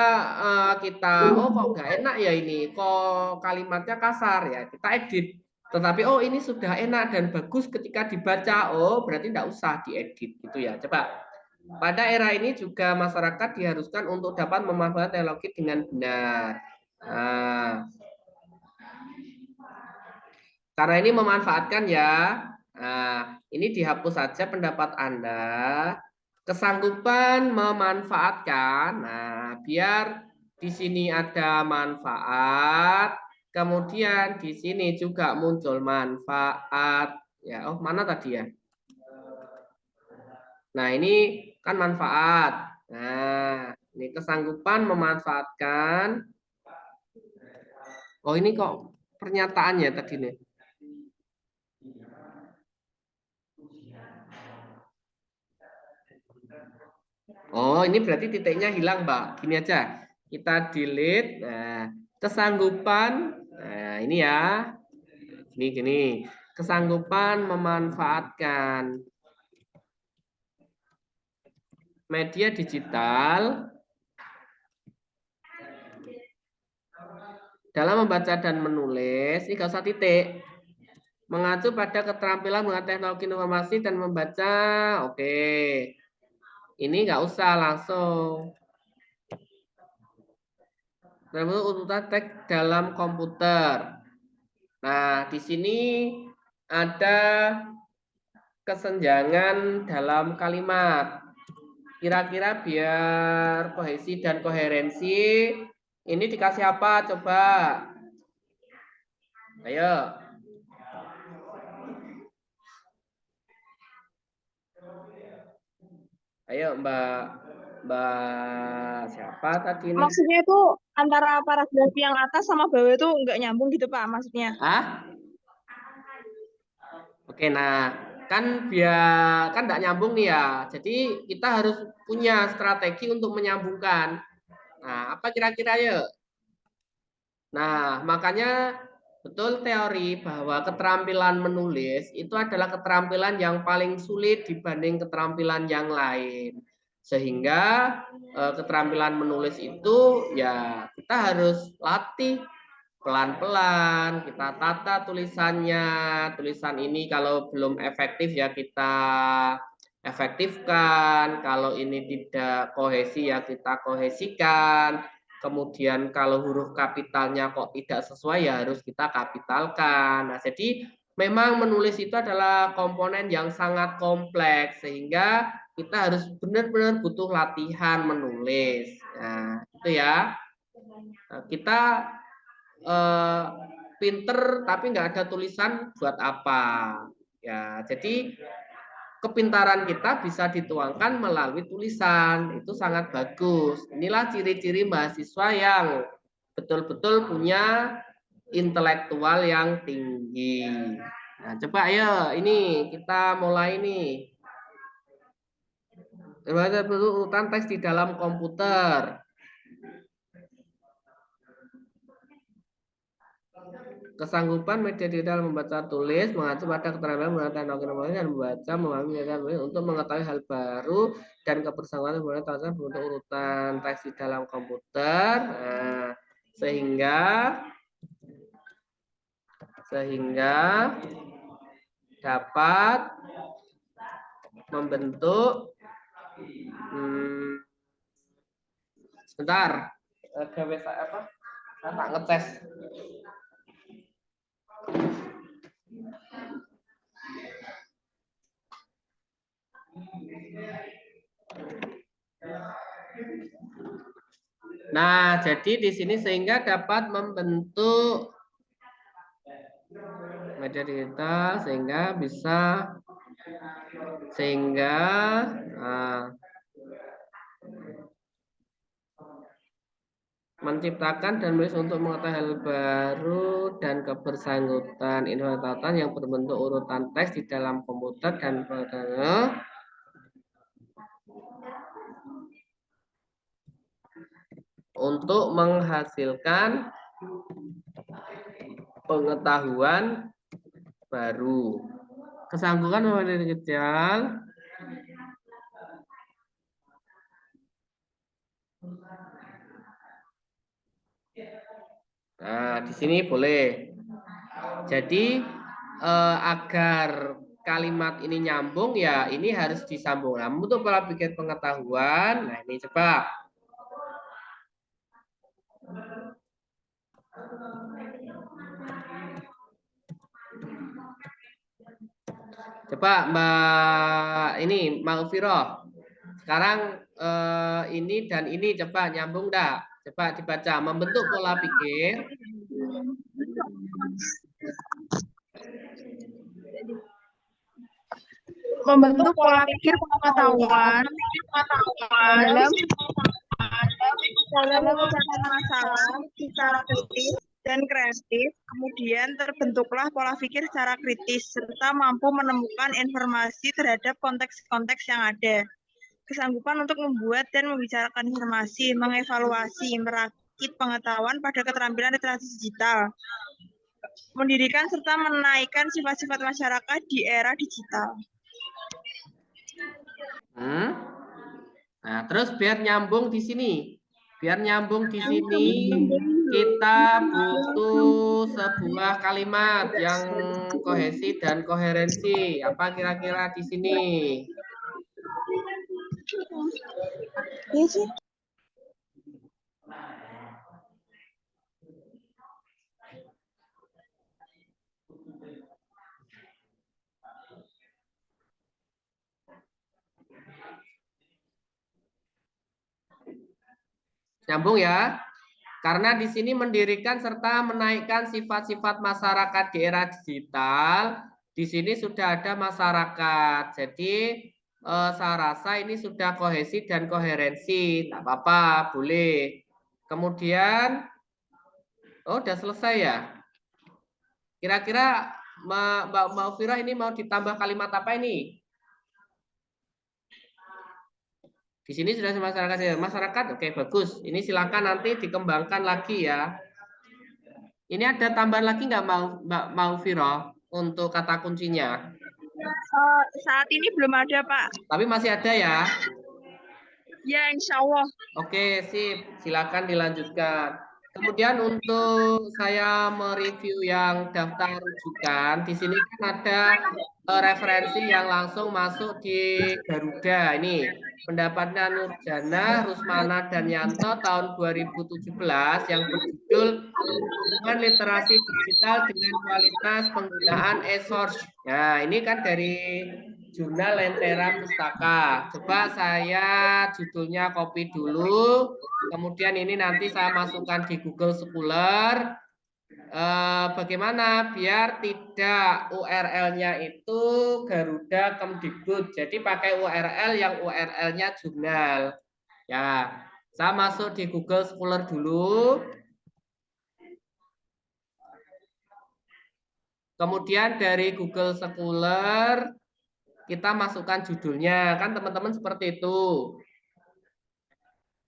kita, oh kok nggak enak ya ini, kok kalimatnya kasar ya, kita edit. Tetapi oh ini sudah enak dan bagus ketika dibaca, oh berarti nggak usah diedit gitu ya. Coba. Pada era ini juga masyarakat diharuskan untuk dapat memanfaatkan teknologi dengan benar. Nah, karena ini memanfaatkan ya. Nah, ini dihapus saja pendapat Anda. Kesanggupan memanfaatkan. Nah, biar di sini ada manfaat. Kemudian di sini juga muncul manfaat. Ya, oh mana tadi ya? Nah, ini kan manfaat. Nah, ini kesanggupan memanfaatkan. Oh, ini kok pernyataannya tadi nih. Oh, ini berarti titiknya hilang, Mbak. Gini aja. Kita delete. Nah, kesanggupan. Nah, ini ya. Gini. Kesanggupan memanfaatkan media digital dalam membaca dan menulis. Ini nggak usah titik. Mengacu pada keterampilan menggunakan teknologi informasi dan membaca. Oke. Ini nggak usah langsung. Urutan teks dalam komputer. Nah, di sini ada kesenjangan dalam kalimat. Kira-kira biar kohesi dan koherensi ini dikasih apa? Coba. Ayo. Ayo Mbak siapa tadi ini? Maksudnya itu antara paragraf yang atas sama bawah itu nggak nyambung gitu, Pak, maksudnya. Ah? Oke, nah kan biar kan nggak nyambung nih ya. Jadi kita harus punya strategi untuk menyambungkan. Nah, apa kira-kira ya? Nah, makanya betul teori bahwa keterampilan menulis itu adalah keterampilan yang paling sulit dibanding keterampilan yang lain. Sehingga keterampilan menulis itu ya kita harus latih pelan-pelan, kita tata tulisannya. Tulisan ini kalau belum efektif ya kita efektifkan, kalau ini tidak kohesi ya kita kohesikan. Kemudian kalau huruf kapitalnya kok tidak sesuai ya harus kita kapitalkan. Nah, jadi memang menulis itu adalah komponen yang sangat kompleks sehingga kita harus benar-benar butuh latihan menulis. Nah, itu ya. Nah, kita pinter tapi nggak ada tulisan buat apa ya. Jadi kepintaran kita bisa dituangkan melalui tulisan, itu sangat bagus. Inilah ciri-ciri mahasiswa yang betul-betul punya intelektual yang tinggi. Nah, coba ayo ini kita mulai nih. Urutan teks di dalam komputer. Kesanggupan media digital membaca tulis mengacu pada keterampilan menggunakan teknologi informasi dan membaca memahami media tulis untuk mengetahui hal baru dan kebersangkutan menggunakan tulisan bentuk urutan teks di dalam komputer. Nah, sehingga dapat membentuk sebentar gawe apa? Saya tak ngetes. Nah, jadi di sini sehingga dapat membentuk media digital sehingga bisa Sehingga nah, menciptakan dan menulis untuk mengetahui hal baru dan kebersangkutan informasi yang berbentuk urutan teks di dalam komputer dan untuk menghasilkan pengetahuan baru. Kesanggupan memenuhi kecil. Nah, di sini boleh. Jadi agar kalimat ini nyambung ya ini harus disambung. Nah, untuk pola pikir pengetahuan, nah ini coba. Coba Mbak ini Maufiro. Sekarang ini dan ini coba nyambung dah. Coba dibaca membentuk pola pikir. Membentuk pola pikir pengetahuan dalam memecahkan masalah secara kritis dan kreatif, kemudian terbentuklah pola pikir secara kritis serta mampu menemukan informasi terhadap konteks-konteks yang ada. Kesanggupan untuk membuat dan membicarakan informasi, mengevaluasi, merakit pengetahuan pada keterampilan literasi digital, mendirikan serta menaikkan sifat-sifat masyarakat di era digital. Nah, terus biar nyambung di sini. Biar nyambung di sini kita butuh sebuah kalimat yang kohesi dan koherensi. Apa kira-kira di sini? Nyambung ya. Karena di sini mendirikan serta menaikkan sifat-sifat masyarakat di era digital. Di sini sudah ada masyarakat. Jadi saya rasa ini sudah kohesi dan koherensi. Tak apa-apa, boleh. Kemudian, oh udah selesai ya. Kira-kira Mbak Maufira ini mau ditambah kalimat apa ini? Di sini sudah masyarakat ya. Masyarakat, oke bagus. Ini silakan nanti dikembangkan lagi ya. Ini ada tambahan lagi nggak Mbak Maufira untuk kata kuncinya? Saat ini belum ada, Pak. Tapi masih ada ya? Ya, insya Allah. Oke, sip. Silakan dilanjutkan. Kemudian untuk saya mereview yang daftar rujukan, di sini kan ada referensi yang langsung masuk di Garuda. Ini pendapatnya Nurjana, Rusmana, dan Yanto tahun 2017 yang berjudul Hubungan Literasi Digital dengan Kualitas Penggunaan e-source. Nah, ini kan dari Jurnal Lentera Pustaka. Coba saya judulnya copy dulu. Kemudian ini nanti saya masukkan di Google Scholar. Bagaimana biar tidak URL-nya itu Garuda Kemdikbud. Jadi pakai URL yang URL-nya jurnal. Ya, saya masuk di Google Scholar dulu. Kemudian dari Google Scholar kita masukkan judulnya, kan teman-teman seperti itu.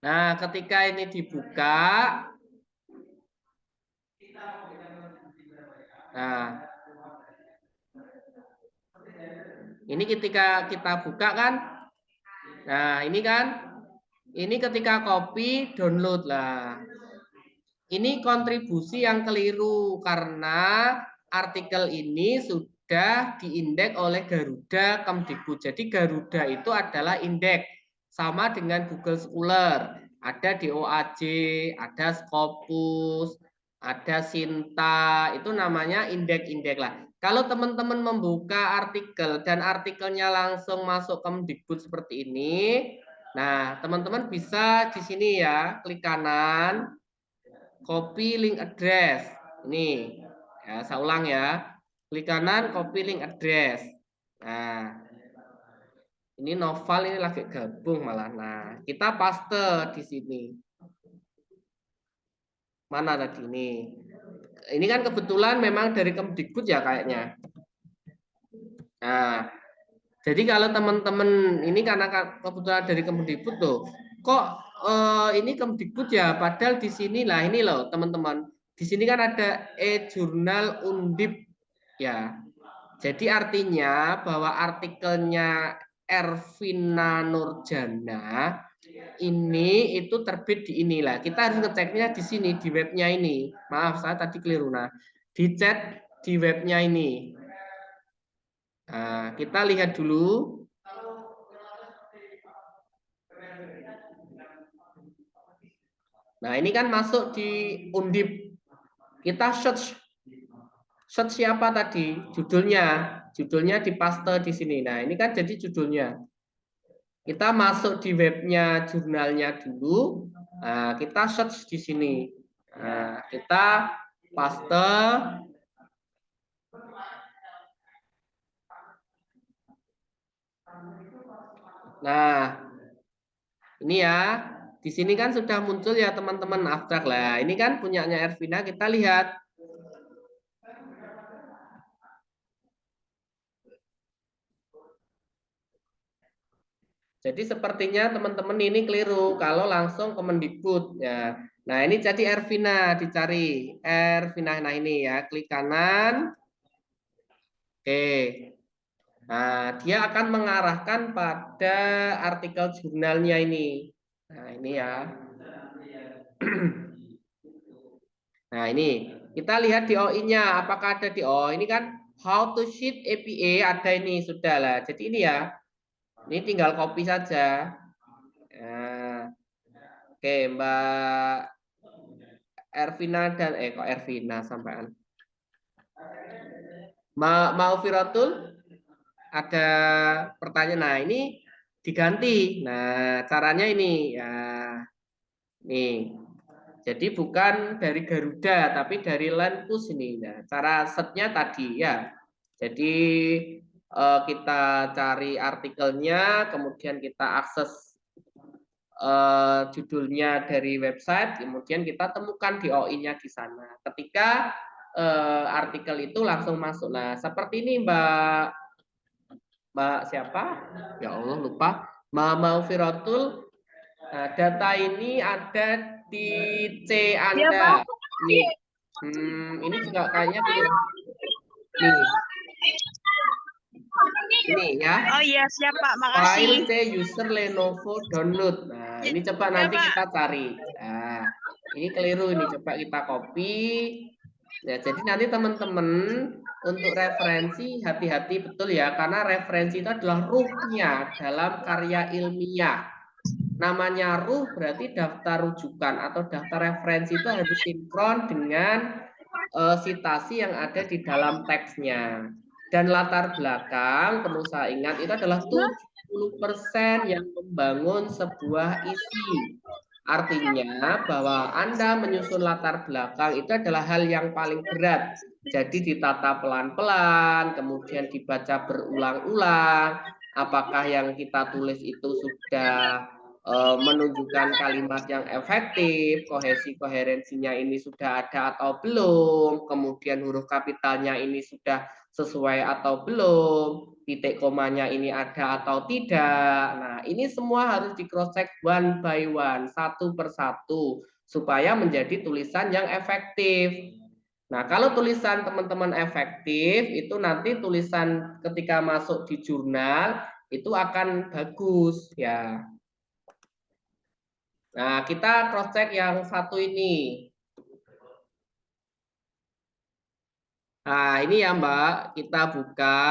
Nah, ketika ini dibuka, nah, ini ketika kita buka kan, nah ini kan, ini ketika copy, download lah. Ini kontribusi yang keliru karena artikel ini sudah diindeks oleh Garuda Kemdikbud. Jadi Garuda itu adalah indeks sama dengan Google Scholar. Ada DOAJ, ada Scopus, ada Sinta, itu namanya indeks-indeks lah. Kalau teman-teman membuka artikel dan artikelnya langsung masuk Kemdikbud seperti ini, nah teman-teman bisa di sini ya, klik kanan, copy link address. Ini ya, saya ulang ya. Klik kanan, copy link address. Nah, Ini Noval ini lagi gabung malah. Nah, kita paste di sini. Mana tadi ini? Ini kan kebetulan memang dari Kemdikbud ya kayaknya. Nah, jadi kalau teman-teman ini karena kebetulan dari Kemdikbud tuh, kok ini Kemdikbud ya? Padahal di sini lah ini loh teman-teman. Di sini kan ada e-jurnal Undip ya. Jadi artinya bahwa artikelnya Ervina Nurjana ini itu terbit di inilah. Kita harus ngeceknya di sini di webnya ini. Maaf saya tadi keliru. Nah, dicek di webnya ini. Nah, kita lihat dulu. Nah, ini kan masuk di Undip. Kita search siapa tadi? Judulnya dipaste di sini. Nah, ini kan jadi judulnya. Kita masuk di webnya jurnalnya dulu. Nah, kita search di sini. Nah, kita paste. Nah, ini ya. Di sini kan sudah muncul ya teman-teman abstrak lah. Ini kan punyanya Ervina, kita lihat. Jadi sepertinya teman-teman ini keliru kalau langsung ke Mendikbud ya. Nah, ini jadi Ervina dicari. Ervina nah ini ya, klik kanan. Oke. Nah, dia akan mengarahkan pada artikel jurnalnya ini. Nah, ini ya. Nah, ini kita lihat di OI-nya apakah ada di ini kan how to sheet APA ada ini sudah lah. Jadi ini ya. Ini tinggal copy saja. Nah, oke, Mbak Ervina dan kok Ervina sampean. Mau Firatul ada pertanyaan. Nah, ini diganti. Nah, caranya ini ya. Nih. Jadi bukan dari Garuda tapi dari Lenpus ini. Nah, cara setnya tadi ya. Jadi kita cari artikelnya, kemudian kita akses judulnya dari website, kemudian kita temukan di OI-nya di sana. Ketika artikel itu langsung masuk. Nah, seperti ini Mbak siapa? Ya Allah lupa. Mbak Maufiratul. Nah, data ini ada di C Anda. Nih. Ini juga kayaknya nih. Ini ya. Oh iya, siap Pak, makasih. File C user Lenovo download. Nah, ini coba nanti kita cari. Nah, ini keliru ini, coba kita copy. Ya, jadi nanti teman-teman untuk referensi hati-hati betul ya, karena referensi itu adalah ruhnya dalam karya ilmiah. Namanya ruh berarti daftar rujukan atau daftar referensi itu harus sinkron dengan sitasi yang ada di dalam teksnya. Dan latar belakang perlu saya ingat itu adalah 70% yang membangun sebuah isi. Artinya bahwa Anda menyusun latar belakang itu adalah hal yang paling berat. Jadi ditata pelan-pelan, kemudian dibaca berulang-ulang. Apakah yang kita tulis itu sudah menunjukkan kalimat yang efektif, kohesi koherensinya ini sudah ada atau belum, kemudian huruf kapitalnya ini sudah sesuai atau belum, titik komanya ini ada atau tidak. Nah, ini semua harus di cross check one by one, satu persatu, supaya menjadi tulisan yang efektif. Nah, kalau tulisan teman-teman efektif, itu nanti tulisan ketika masuk di jurnal itu akan bagus ya. Nah, kita cross check yang satu ini. Nah, ini ya Mbak, kita buka.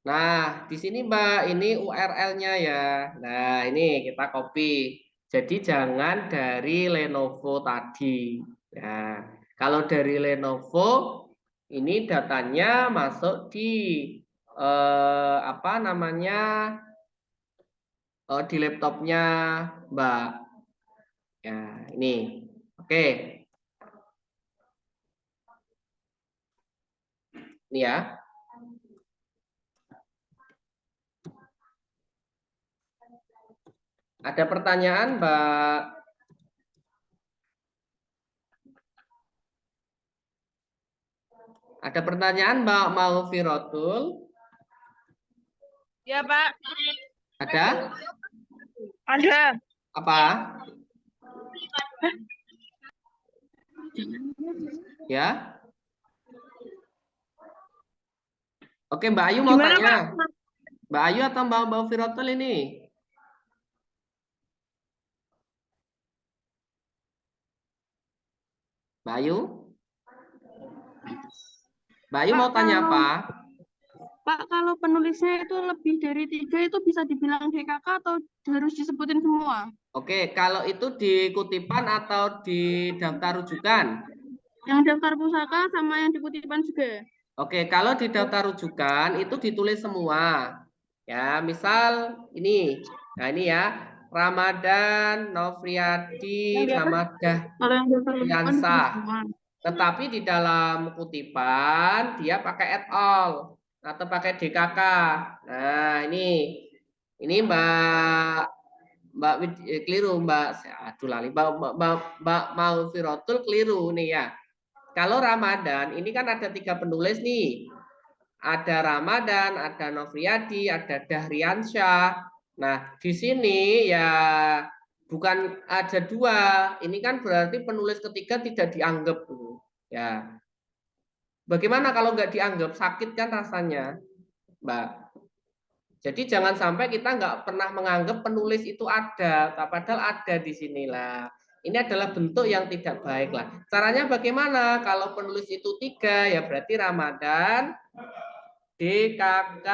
Nah, di sini Mbak, ini URL-nya ya. Nah, ini kita copy. Jadi jangan dari Lenovo tadi. Nah, kalau dari Lenovo, ini datanya masuk di apa namanya Oh, di laptopnya Mbak. Ya, ini. Oke. Ini ya. Ada pertanyaan, Mbak? Ada pertanyaan, Mbak Maufirotul? Ya, Pak. Ada? Ada. Apa? Ya. Oke, Mbak Ayu mau Gimana, tanya. Pak? Mbak Ayu atau Mbak Maufirotul ini? Mbak Ayu? Mbak Ayu Pak, mau tanya kalau- apa? Pak, kalau penulisnya itu lebih dari 3 itu bisa dibilang DKK atau harus disebutin semua? Oke, kalau itu di kutipan atau di daftar rujukan? Yang daftar pusaka sama yang di kutipan juga? Oke, kalau di daftar rujukan itu ditulis semua. Ya, misal ini. Nah, ini ya. Ramadan, Nofriyadi, sama Kalau yang daftar rujukan Dahriansa. ditulis semua. Tetapi di dalam kutipan dia pakai et al atau pakai DKK. Nah, ini Mbak keliru, Mbak. Aduh lali. Mbak Maufirotul keliru nih ya. Kalau Ramadan ini kan ada 3 penulis nih. Ada Ramadan, ada Nofriyadi, ada Dahriansyah. Nah, di sini ya bukan ada 2. Ini kan berarti penulis ketiga tidak dianggap. Ya. Bagaimana kalau nggak dianggap? Sakit kan rasanya, Mbak. Jadi jangan sampai kita nggak pernah menganggap penulis itu ada, padahal ada di sinilah. Ini adalah bentuk yang tidak baik lah. Caranya bagaimana? Kalau penulis itu 3, ya berarti Ramadan, DKK,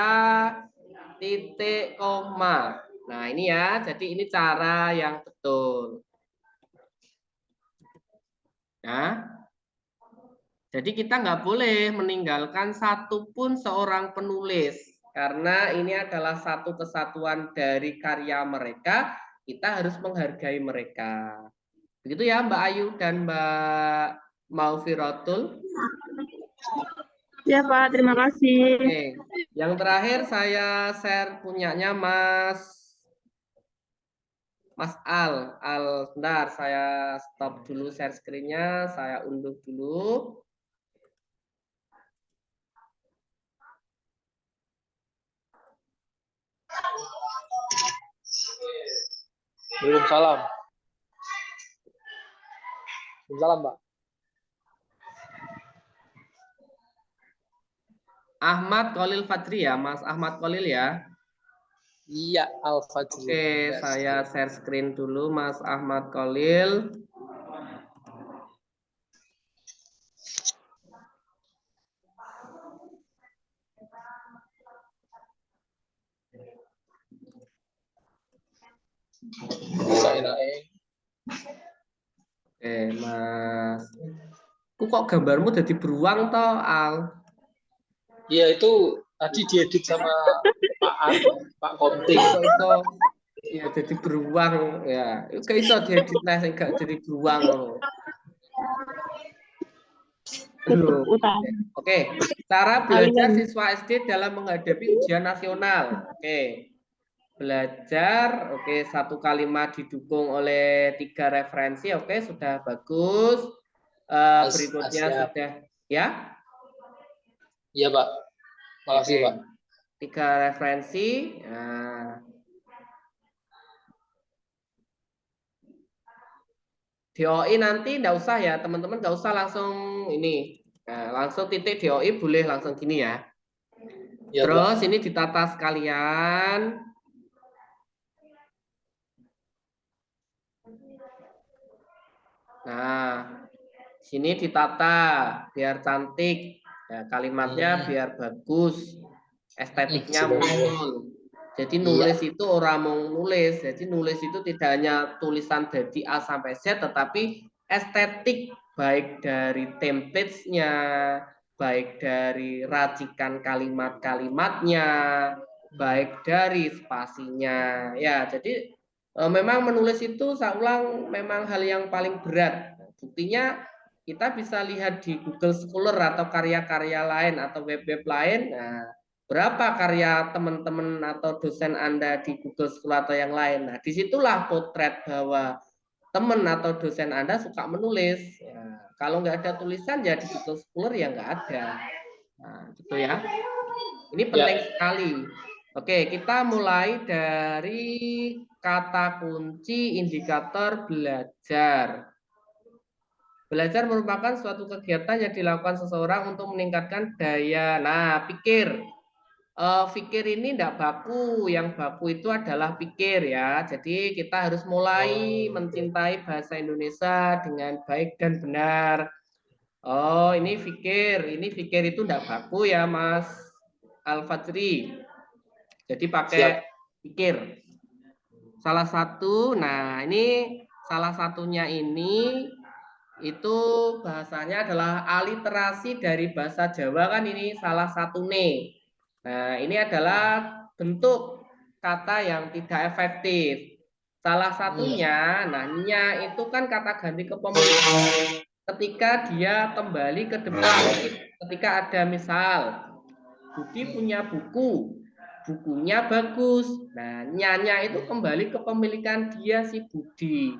titik, koma. Nah ini ya, jadi ini cara yang betul. Nah, jadi kita nggak boleh meninggalkan satupun seorang penulis. Karena ini adalah satu kesatuan dari karya mereka, kita harus menghargai mereka. Begitu ya Mbak Ayu dan Mbak Maufirotul. Ya, Pak. Terima kasih. Oke. Yang terakhir saya share punyanya Mas Al. Bentar, saya stop dulu share screen-nya, saya unduh dulu. Belum salam. Belum salam, Pak. Ahmad Khalil Fadri ya, Mas Ahmad Khalil ya. Iya, Al-Fajri. Oke, saya share screen dulu Mas Ahmad Khalil. Oke, Mas. Kok gambarmu jadi beruang toh, Al? Iya, itu tadi diedit sama Pak Komting. Itu ya jadi beruang ya. Kayak iso diedit nah sing gak jadi beruang loh. Oke, cara belajar siswa SD dalam menghadapi ujian nasional. Oke. Belajar, oke, 1 kalimat didukung oleh 3 referensi, oke, sudah bagus. Berikutnya sudah, ya? Iya, Pak. Makasih, Pak. 3 referensi. Nah. DOI nanti enggak usah ya, teman-teman enggak usah langsung ini. Nah, langsung titik DOI boleh langsung gini ya. Ya, terus Pak. Ini ditata sekalian. Nah, sini ditata biar cantik, ya, kalimatnya biar bagus, estetiknya muncul. Jadi nulis itu orang mau nulis, jadi nulis itu tidak hanya tulisan dari A sampai Z, tetapi estetik baik dari template-nya, baik dari racikan kalimat-kalimatnya, baik dari spasinya. Ya, jadi memang menulis itu saya ulang memang hal yang paling berat. Buktinya kita bisa lihat di Google Scholar atau karya-karya lain atau web-web lain. Nah, berapa karya teman-teman atau dosen Anda di Google Scholar atau yang lain. Nah, disitulah potret bahwa teman atau dosen Anda suka menulis. Ya, kalau nggak ada tulisan ya di Google Scholar ya nggak ada. Nah, gitu ya. Ini penting sekali. Oke, kita mulai dari kata kunci indikator belajar. Belajar merupakan suatu kegiatan yang dilakukan seseorang untuk meningkatkan daya. Nah, pikir. Pikir ini tidak baku, yang baku itu adalah pikir ya. Jadi kita harus mulai mencintai bahasa Indonesia dengan baik dan benar. Oh, ini fikir itu tidak baku ya, Mas Al-Fajri. Jadi pakai pikir. Salah satu, nah ini salah satunya ini itu bahasanya adalah aliterasi dari bahasa Jawa kan ini salah satu nih. Nah, ini adalah bentuk kata yang tidak efektif. Salah satunya, nah nya itu kan kata ganti kepemilikan. Ketika dia kembali ke depan, ketika ada misal, Budi punya buku, bukunya bagus. Nah, nyanya itu kembali ke pemilikan dia si Budi.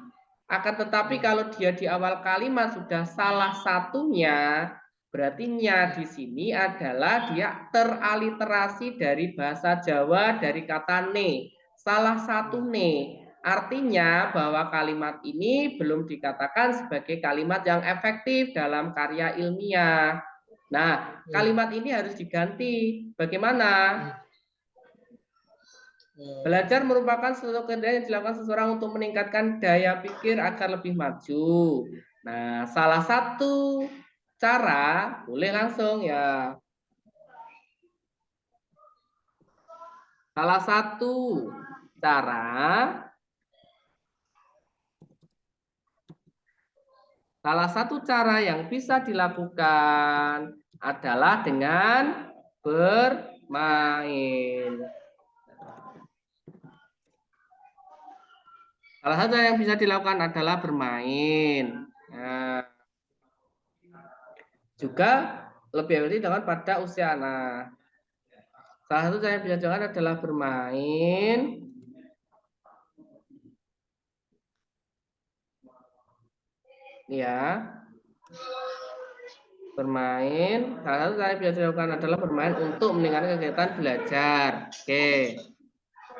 Akan tetapi kalau dia di awal kalimat sudah salah satunya, berarti nya di sini adalah dia teraliterasi dari bahasa Jawa dari kata ne. Salah satu ne. Artinya bahwa kalimat ini belum dikatakan sebagai kalimat yang efektif dalam karya ilmiah. Nah, kalimat ini harus diganti. Bagaimana? Belajar merupakan suatu kegiatan yang dilakukan seseorang untuk meningkatkan daya pikir agar lebih maju. Nah, salah satu cara, boleh langsung ya. Salah satu cara yang bisa dilakukan adalah dengan bermain. Salah satu yang bisa dilakukan adalah bermain. Nah, juga lebih efektif dengan pada usia anak. Salah satu cara yang bisa dilakukan adalah bermain. Ya. Bermain. Salah satu cara yang bisa dilakukan adalah bermain untuk meningkatkan kegiatan belajar. Oke.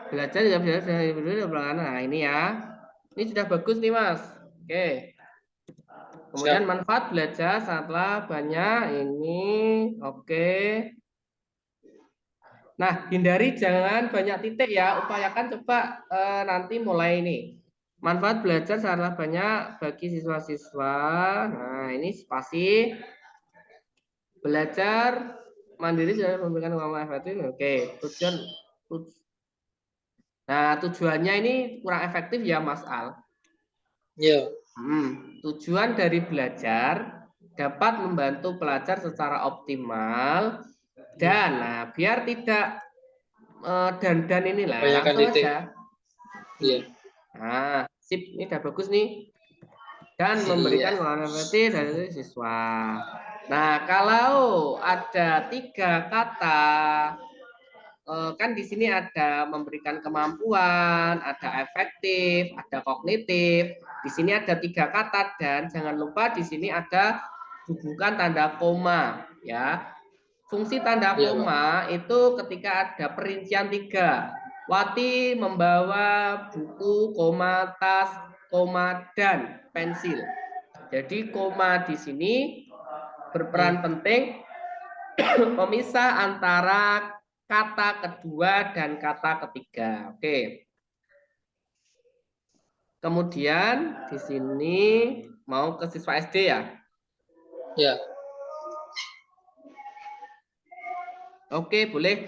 Belajar juga bisa dari belakangan. Nah, ini ya. Ini sudah bagus nih, Mas. Oke. Kemudian manfaat belajar sangatlah banyak ini. Oke. Nah, hindari jangan banyak titik ya. Upayakan coba nanti mulai ini. Manfaat belajar sangatlah banyak bagi siswa-siswa. Nah, ini spasi. Belajar mandiri sudah memberikan uang efektif. Oke, tujuannya ini kurang efektif ya, Mas Al. Iya. Tujuan dari belajar dapat membantu pelajar secara optimal dan biar tidak dan inilah langsung aja. Iya. Nah, sip, ini udah bagus nih. Dan memberikan uang efektif dari siswa. Nah, kalau ada 3 kata, kan di sini ada memberikan kemampuan, ada efektif, ada kognitif. Di sini ada 3 kata dan jangan lupa di sini ada bukan tanda koma, ya. Fungsi tanda koma itu ketika ada perincian 3. Wati membawa buku, koma, tas, koma, dan pensil. Jadi koma di sini berperan penting pemisah antara kata kedua dan kata ketiga. Oke. Kemudian di sini mau ke siswa SD ya? Ya. Oke, boleh.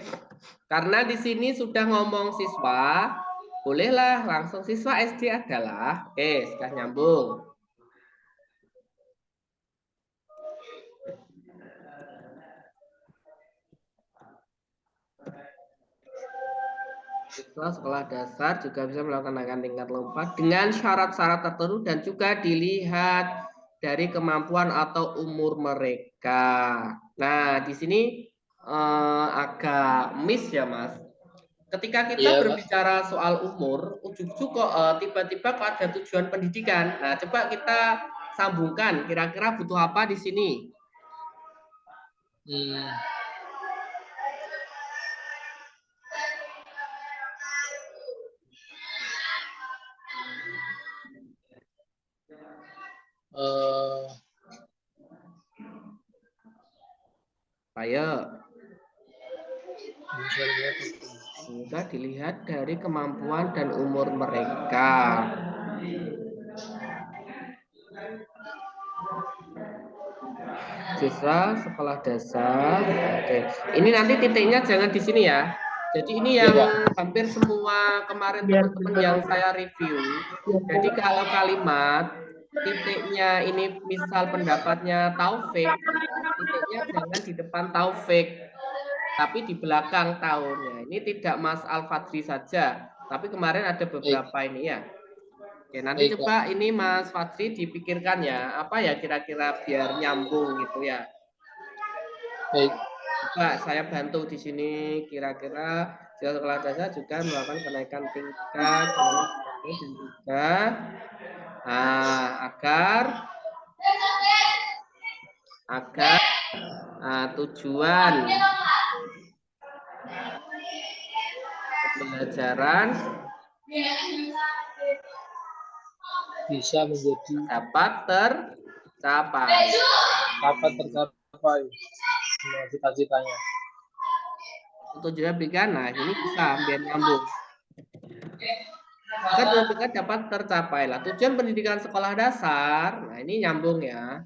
Karena di sini sudah ngomong siswa, bolehlah langsung siswa SD adalah. Oke, sudah nyambung. Siswa sekolah dasar juga bisa melakukan kenaikan tingkat lompat dengan syarat-syarat tertentu dan juga dilihat dari kemampuan atau umur mereka. Nah, di sini agak miss ya, Mas. Ketika kita Iya, Pak. berbicara soal umur, ujung-ujung kok tiba-tiba kok ada tujuan pendidikan. Nah, coba kita sambungkan. Kira-kira butuh apa di sini? Hmm. Ayo. Misalnya, Juga dilihat dari kemampuan dan umur mereka. Siswa sekolah dasar. Oke. Ini nanti titiknya jangan di sini ya. Jadi ini Iya, yang Pak. hampir semua kemarin teman-teman yang saya review. Jadi kalau kalimat titiknya ini misal pendapatnya Taufik, titiknya jangan di depan Taufik, tapi di belakang tahunnya. Ini tidak Mas Al-Fadri saja, tapi kemarin ada beberapa ini ya. Oke, nanti Baik, Pak. coba ini Mas Fadri dipikirkan ya, apa ya kira-kira biar nyambung gitu ya. Baik. Coba saya bantu di sini kira-kira siswa sekolah dasar juga melakukan kenaikan tingkat dan juga agar tujuan pembelajaran Bisa menjadi dapat tercapai. dapat tercapai semua cita-citanya. Tujuan pendidikan, nah ini bisa biar nyambung. Agar tujuan pendidikan dapat tercapai lah. Tujuan pendidikan sekolah dasar, nah ini nyambung ya.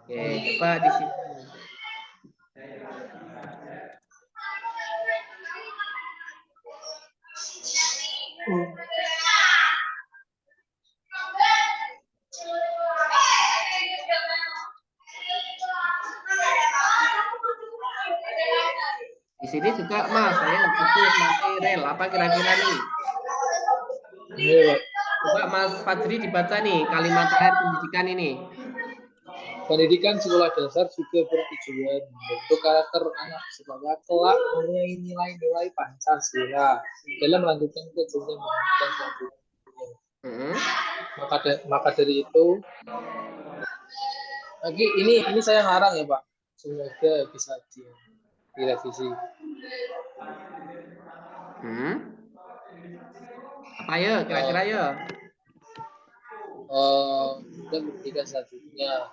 Oke, coba di sini. Di sini juga Mas, saya butuh material apa kira-kira nih? Iya, Pak. Coba Mas Fadri dibaca nih kalimat terakhir pendidikan ini. Pendidikan sekolah dasar juga bertujuan membentuk karakter anak supaya kelak mempunyai nilai-nilai Pancasila dalam melanjutkan ke jenjang pendidikan selanjutnya. Maka dari itu, lagi ini saya ngarang ya Pak, semoga bisa direvisi. Apa ya kira-kira ya? Dan pendidikan selanjutnya.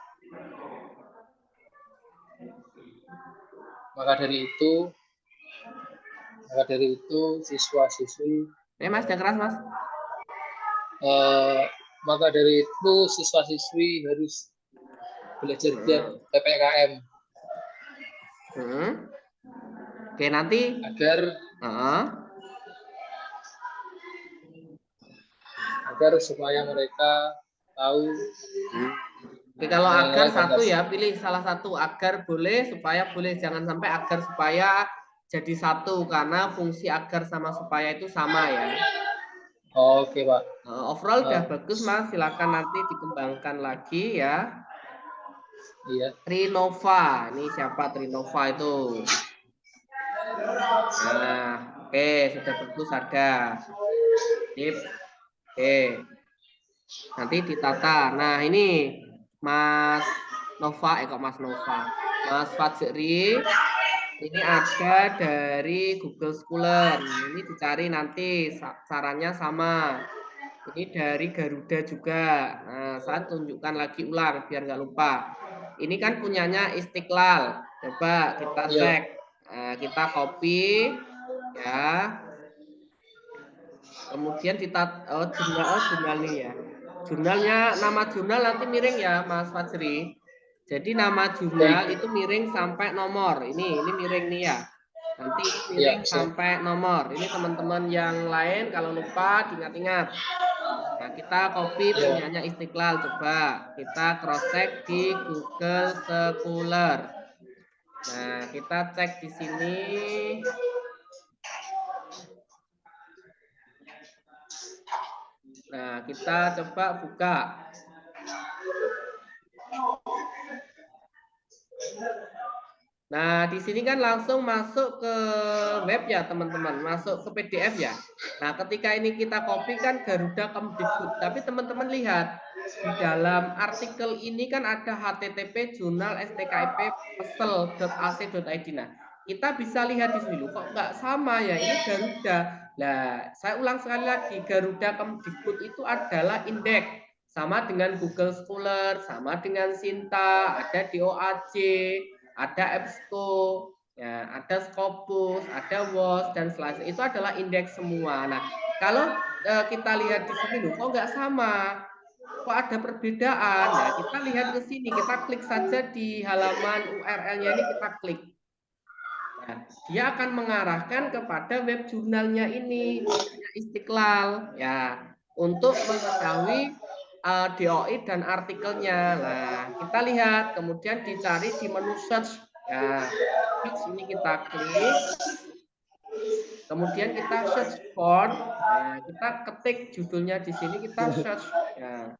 Maka dari itu siswa-siswi. Mas jangan keras Mas. Maka dari itu siswa-siswi harus belajar giat PPKM. Oke nanti agar supaya mereka tahu. Oke, kalau agar satu ya pilih salah satu, agar boleh, supaya boleh, jangan sampai agar supaya jadi satu karena fungsi agar sama supaya itu sama ya. Oke Pak. Overall udah bagus Mas, silakan nanti dikembangkan lagi ya. Iya. Trinova, ini siapa Trinova itu? Nah, oke sudah bagus ada. Sip. Oke. Nanti ditata. Nah ini Mas Nova, kok Mas Nova, Mas Fajri, ini ada dari Google Scholar. Ini dicari nanti caranya sama. Ini dari Garuda juga. Nah, saya tunjukkan lagi ulang biar nggak lupa. Ini kan punyanya Istiqlal. Coba kita cek. Nah, kita copy ya. Kemudian kita jurnal nih ya. Jurnalnya, nama jurnal nanti miring ya Mas Fajri. Jadi nama jurnal itu miring sampai nomor. Ini miring nih ya. Nanti miring sampai nomor. Ini teman-teman yang lain kalau lupa diingat-ingat. Nah, kita copy punyanya Istiqlal. Coba kita cross check di Google Scholar. Nah, kita cek di sini. Nah, kita coba buka. Nah, di sini kan langsung masuk ke web ya, teman-teman. Masuk ke PDF ya. Nah, ketika ini kita copy kan Garuda Kemdikbud. Tapi teman-teman lihat, di dalam artikel ini kan ada http jurnal stkip pesel.ac.id. Nah, kita bisa lihat di sini loh, kok nggak sama ya, ini Garuda. Nah, saya ulang sekali lagi, Garuda Kemdikbud itu adalah indeks. Sama dengan Google Scholar, sama dengan Sinta, ada DOAJ, ada EBSCO, ya, ada Scopus, ada WOS, dan selanjutnya. Itu adalah indeks semua. Nah, kalau kita lihat di sini loh, kok nggak sama? Kok ada perbedaan? Ya, kita lihat ke sini, kita klik saja di halaman URL-nya ini, kita klik. Nah, dia akan mengarahkan kepada web jurnalnya ini, punyanya Istiqlal, ya, untuk mengetahui DOI dan artikelnya. Nah, kita lihat, kemudian dicari di menu search. Ya, ini kita klik, kemudian kita search for, ya, kita ketik judulnya di sini, kita search. Ya.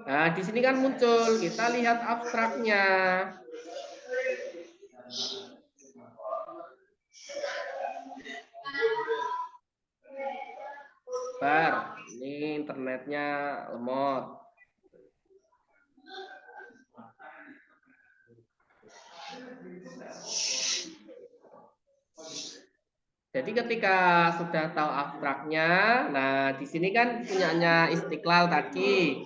Nah, di sini kan muncul, kita lihat abstraknya. Ini internetnya lemot. Jadi ketika sudah tahu abstraknya, nah di sini kan punyanya Istiqlal tadi.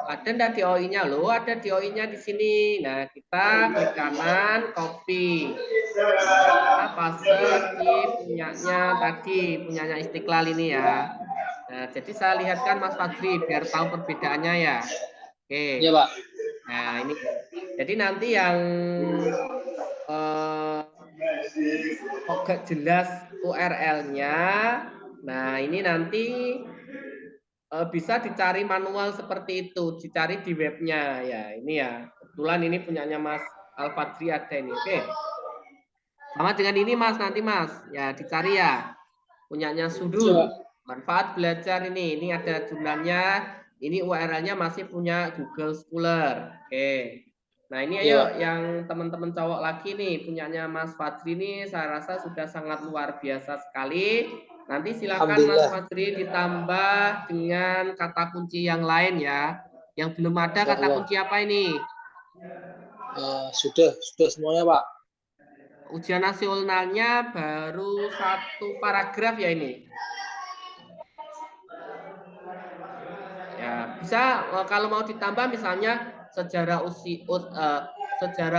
Ada enggak DOI-nya? Loh, ada DOI-nya di sini. Nah, kita klik kanan, copy. Kita paste di punyanya tadi, punyanya Istiqlal ini ya. Nah, jadi saya lihatkan Mas Fadri biar tahu perbedaannya ya. Oke. Iya, Pak. Nah, ini. Jadi nanti yang agak jelas URL-nya. Nah, ini nanti bisa dicari manual seperti itu, dicari di webnya ya. Ini ya, kebetulan ini punyanya Mas Alfadri ada ini. Oke. Sama dengan ini Mas, nanti Mas, ya dicari ya. Punyanya Sudul. Manfaat belajar ini ada jurnalnya. Ini URL-nya masih punya Google Scholar. Oke. Nah, ini ayo yang teman-teman cowok lagi nih, punyanya Mas Fadri ini saya rasa sudah sangat luar biasa sekali. Nanti silakan Mas Fadri ditambah dengan kata kunci yang lain ya. Yang belum ada kata kunci apa ini? Sudah semuanya, Pak. Ujian nasionalnya baru 1 paragraf ya ini. Ya, bisa kalau mau ditambah misalnya sejarah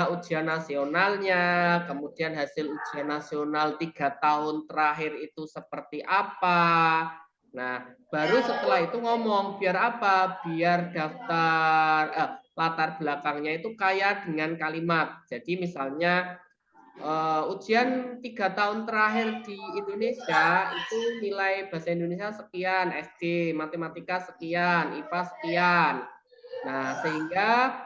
ujian nasionalnya, kemudian hasil ujian nasional 3 tahun terakhir itu seperti apa. Nah, baru setelah itu ngomong biar apa? Biar daftar latar belakangnya itu kaya dengan kalimat. Jadi misalnya ujian 3 tahun terakhir di Indonesia itu nilai bahasa Indonesia sekian, SD, matematika sekian, IPA sekian. Nah, sehingga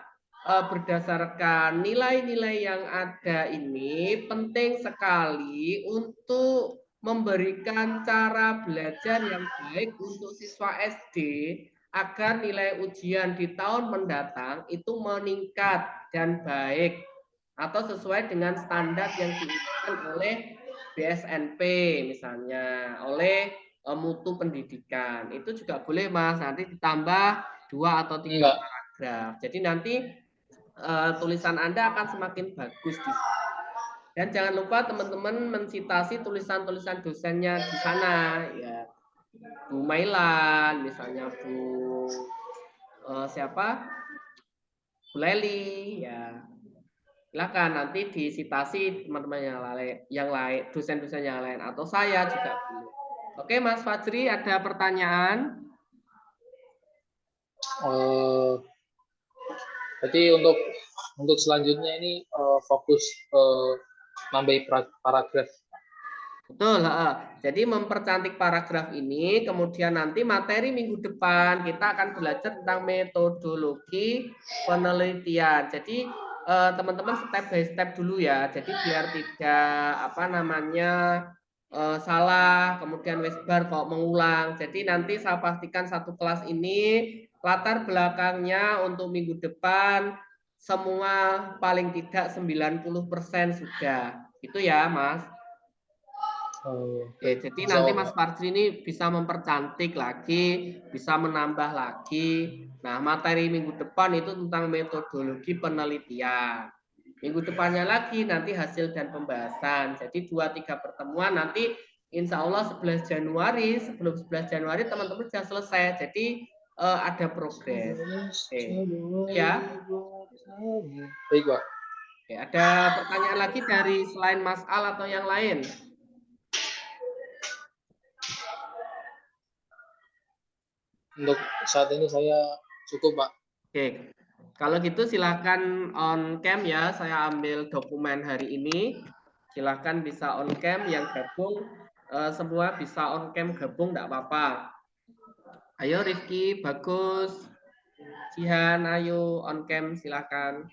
berdasarkan nilai-nilai yang ada ini penting sekali untuk memberikan cara belajar yang baik untuk siswa SD agar nilai ujian di tahun mendatang itu meningkat dan baik atau sesuai dengan standar yang diinginkan oleh BSNP misalnya, oleh mutu pendidikan. Itu juga boleh Mas, nanti ditambah 2 atau 3 paragraf. Jadi nanti tulisan Anda akan semakin bagus di sini. Dan jangan lupa teman-teman mensitasi tulisan-tulisan dosennya di sana ya. Bu Mailan, misalnya Bu siapa? Bu Leli ya. Silakan nanti disitasi teman-teman yang lain, dosen-dosen yang lain atau saya juga boleh. Oke, Mas Fajri, ada pertanyaan? Berarti untuk selanjutnya ini fokus nambahin paragraf. Betul. Jadi mempercantik paragraf ini, kemudian nanti materi minggu depan kita akan belajar tentang metodologi penelitian. Jadi teman-teman step by step dulu ya. Jadi biar tidak salah, kemudian wesbar kok mengulang. Jadi nanti saya pastikan satu kelas ini latar belakangnya untuk minggu depan semua paling tidak 90% sudah. Itu ya, Mas. Oke, jadi nanti Mas Fajri ini bisa mempercantik lagi, bisa menambah lagi. Nah, materi minggu depan itu tentang metodologi penelitian. Minggu depannya lagi nanti hasil dan pembahasan. Jadi 2-3 pertemuan nanti insya Allah 11 Januari, sebelum 11 Januari teman-teman sudah selesai. Jadi ada progres. Oke. Ya. Baik, Pak. Oke, ada pertanyaan lagi dari selain Mas Al atau yang lain? Untuk saat ini saya cukup, Pak. Oke, kalau gitu silakan on cam ya. Saya ambil dokumen hari ini. Silakan bisa on cam yang gabung. Semua bisa on cam gabung, enggak apa-apa. Ayo Rifki, Bagus, Jihan, ayo on cam silakan.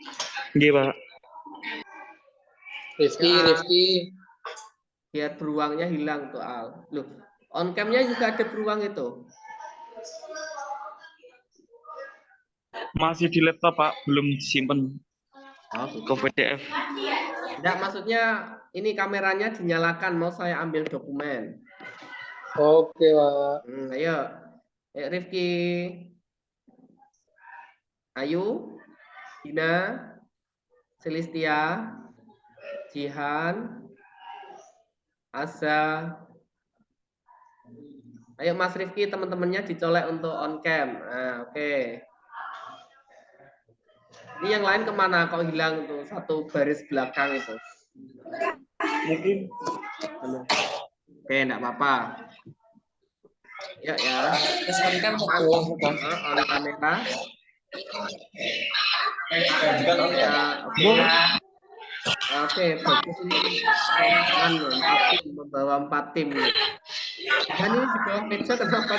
Iya, Pak. Rifki. Biar beruangnya hilang tuh Al. Loh, on camnya juga ada beruang itu. Masih di laptop, Pak. Belum disimpan ke PDF. Enggak, maksudnya ini kameranya dinyalakan, mau saya ambil dokumen. Oke, Pak. Ayo. Rifki. Ayu, Dina, Selistia, Jihan, Asa. Ayo Mas Rifki, teman-temannya dicolek untuk on cam. Nah, oke. Ini yang lain kemana? Kok hilang tuh satu baris belakang itu? Mungkin. Oke, enggak apa-apa. Ya. On kamera. Oke, bagus ini membawa 4 tim. Dan ini di bawah meja kenapa?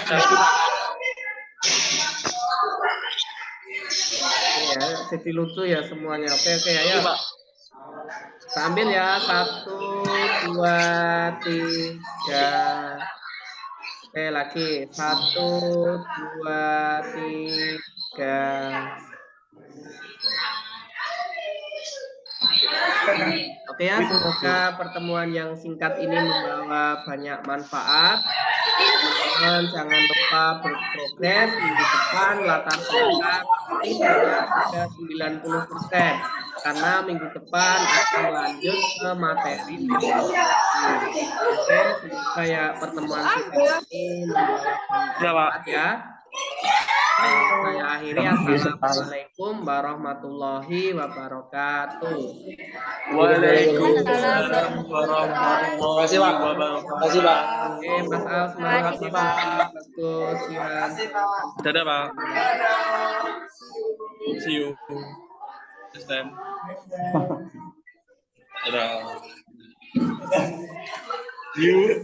Ya, jadi lucu ya semuanya. Oke, ayo. Kita ambil ya 1, 2, 3. Oke, lagi 1, 2, 3. Oke ya, semoga pertemuan yang singkat ini membawa banyak manfaat. Teman-teman jangan lupa berprogres minggu depan latar belakang tidak ada 90%. Karena minggu depan akan lanjut ke materi metodologi. Oke, semoga ya pertemuan singkat ini membawa manfaat ya. Saya akhiri. Assalamualaikum warahmatullahi wabarakatuh. Waalaikumsalam warahmatullahi wabarakatuh. Makasih, Pak. Oke, Mas Al, semangat Bapak. Bagus, Jihan. Dadah, Pak. See you. Next time. Dadah. You.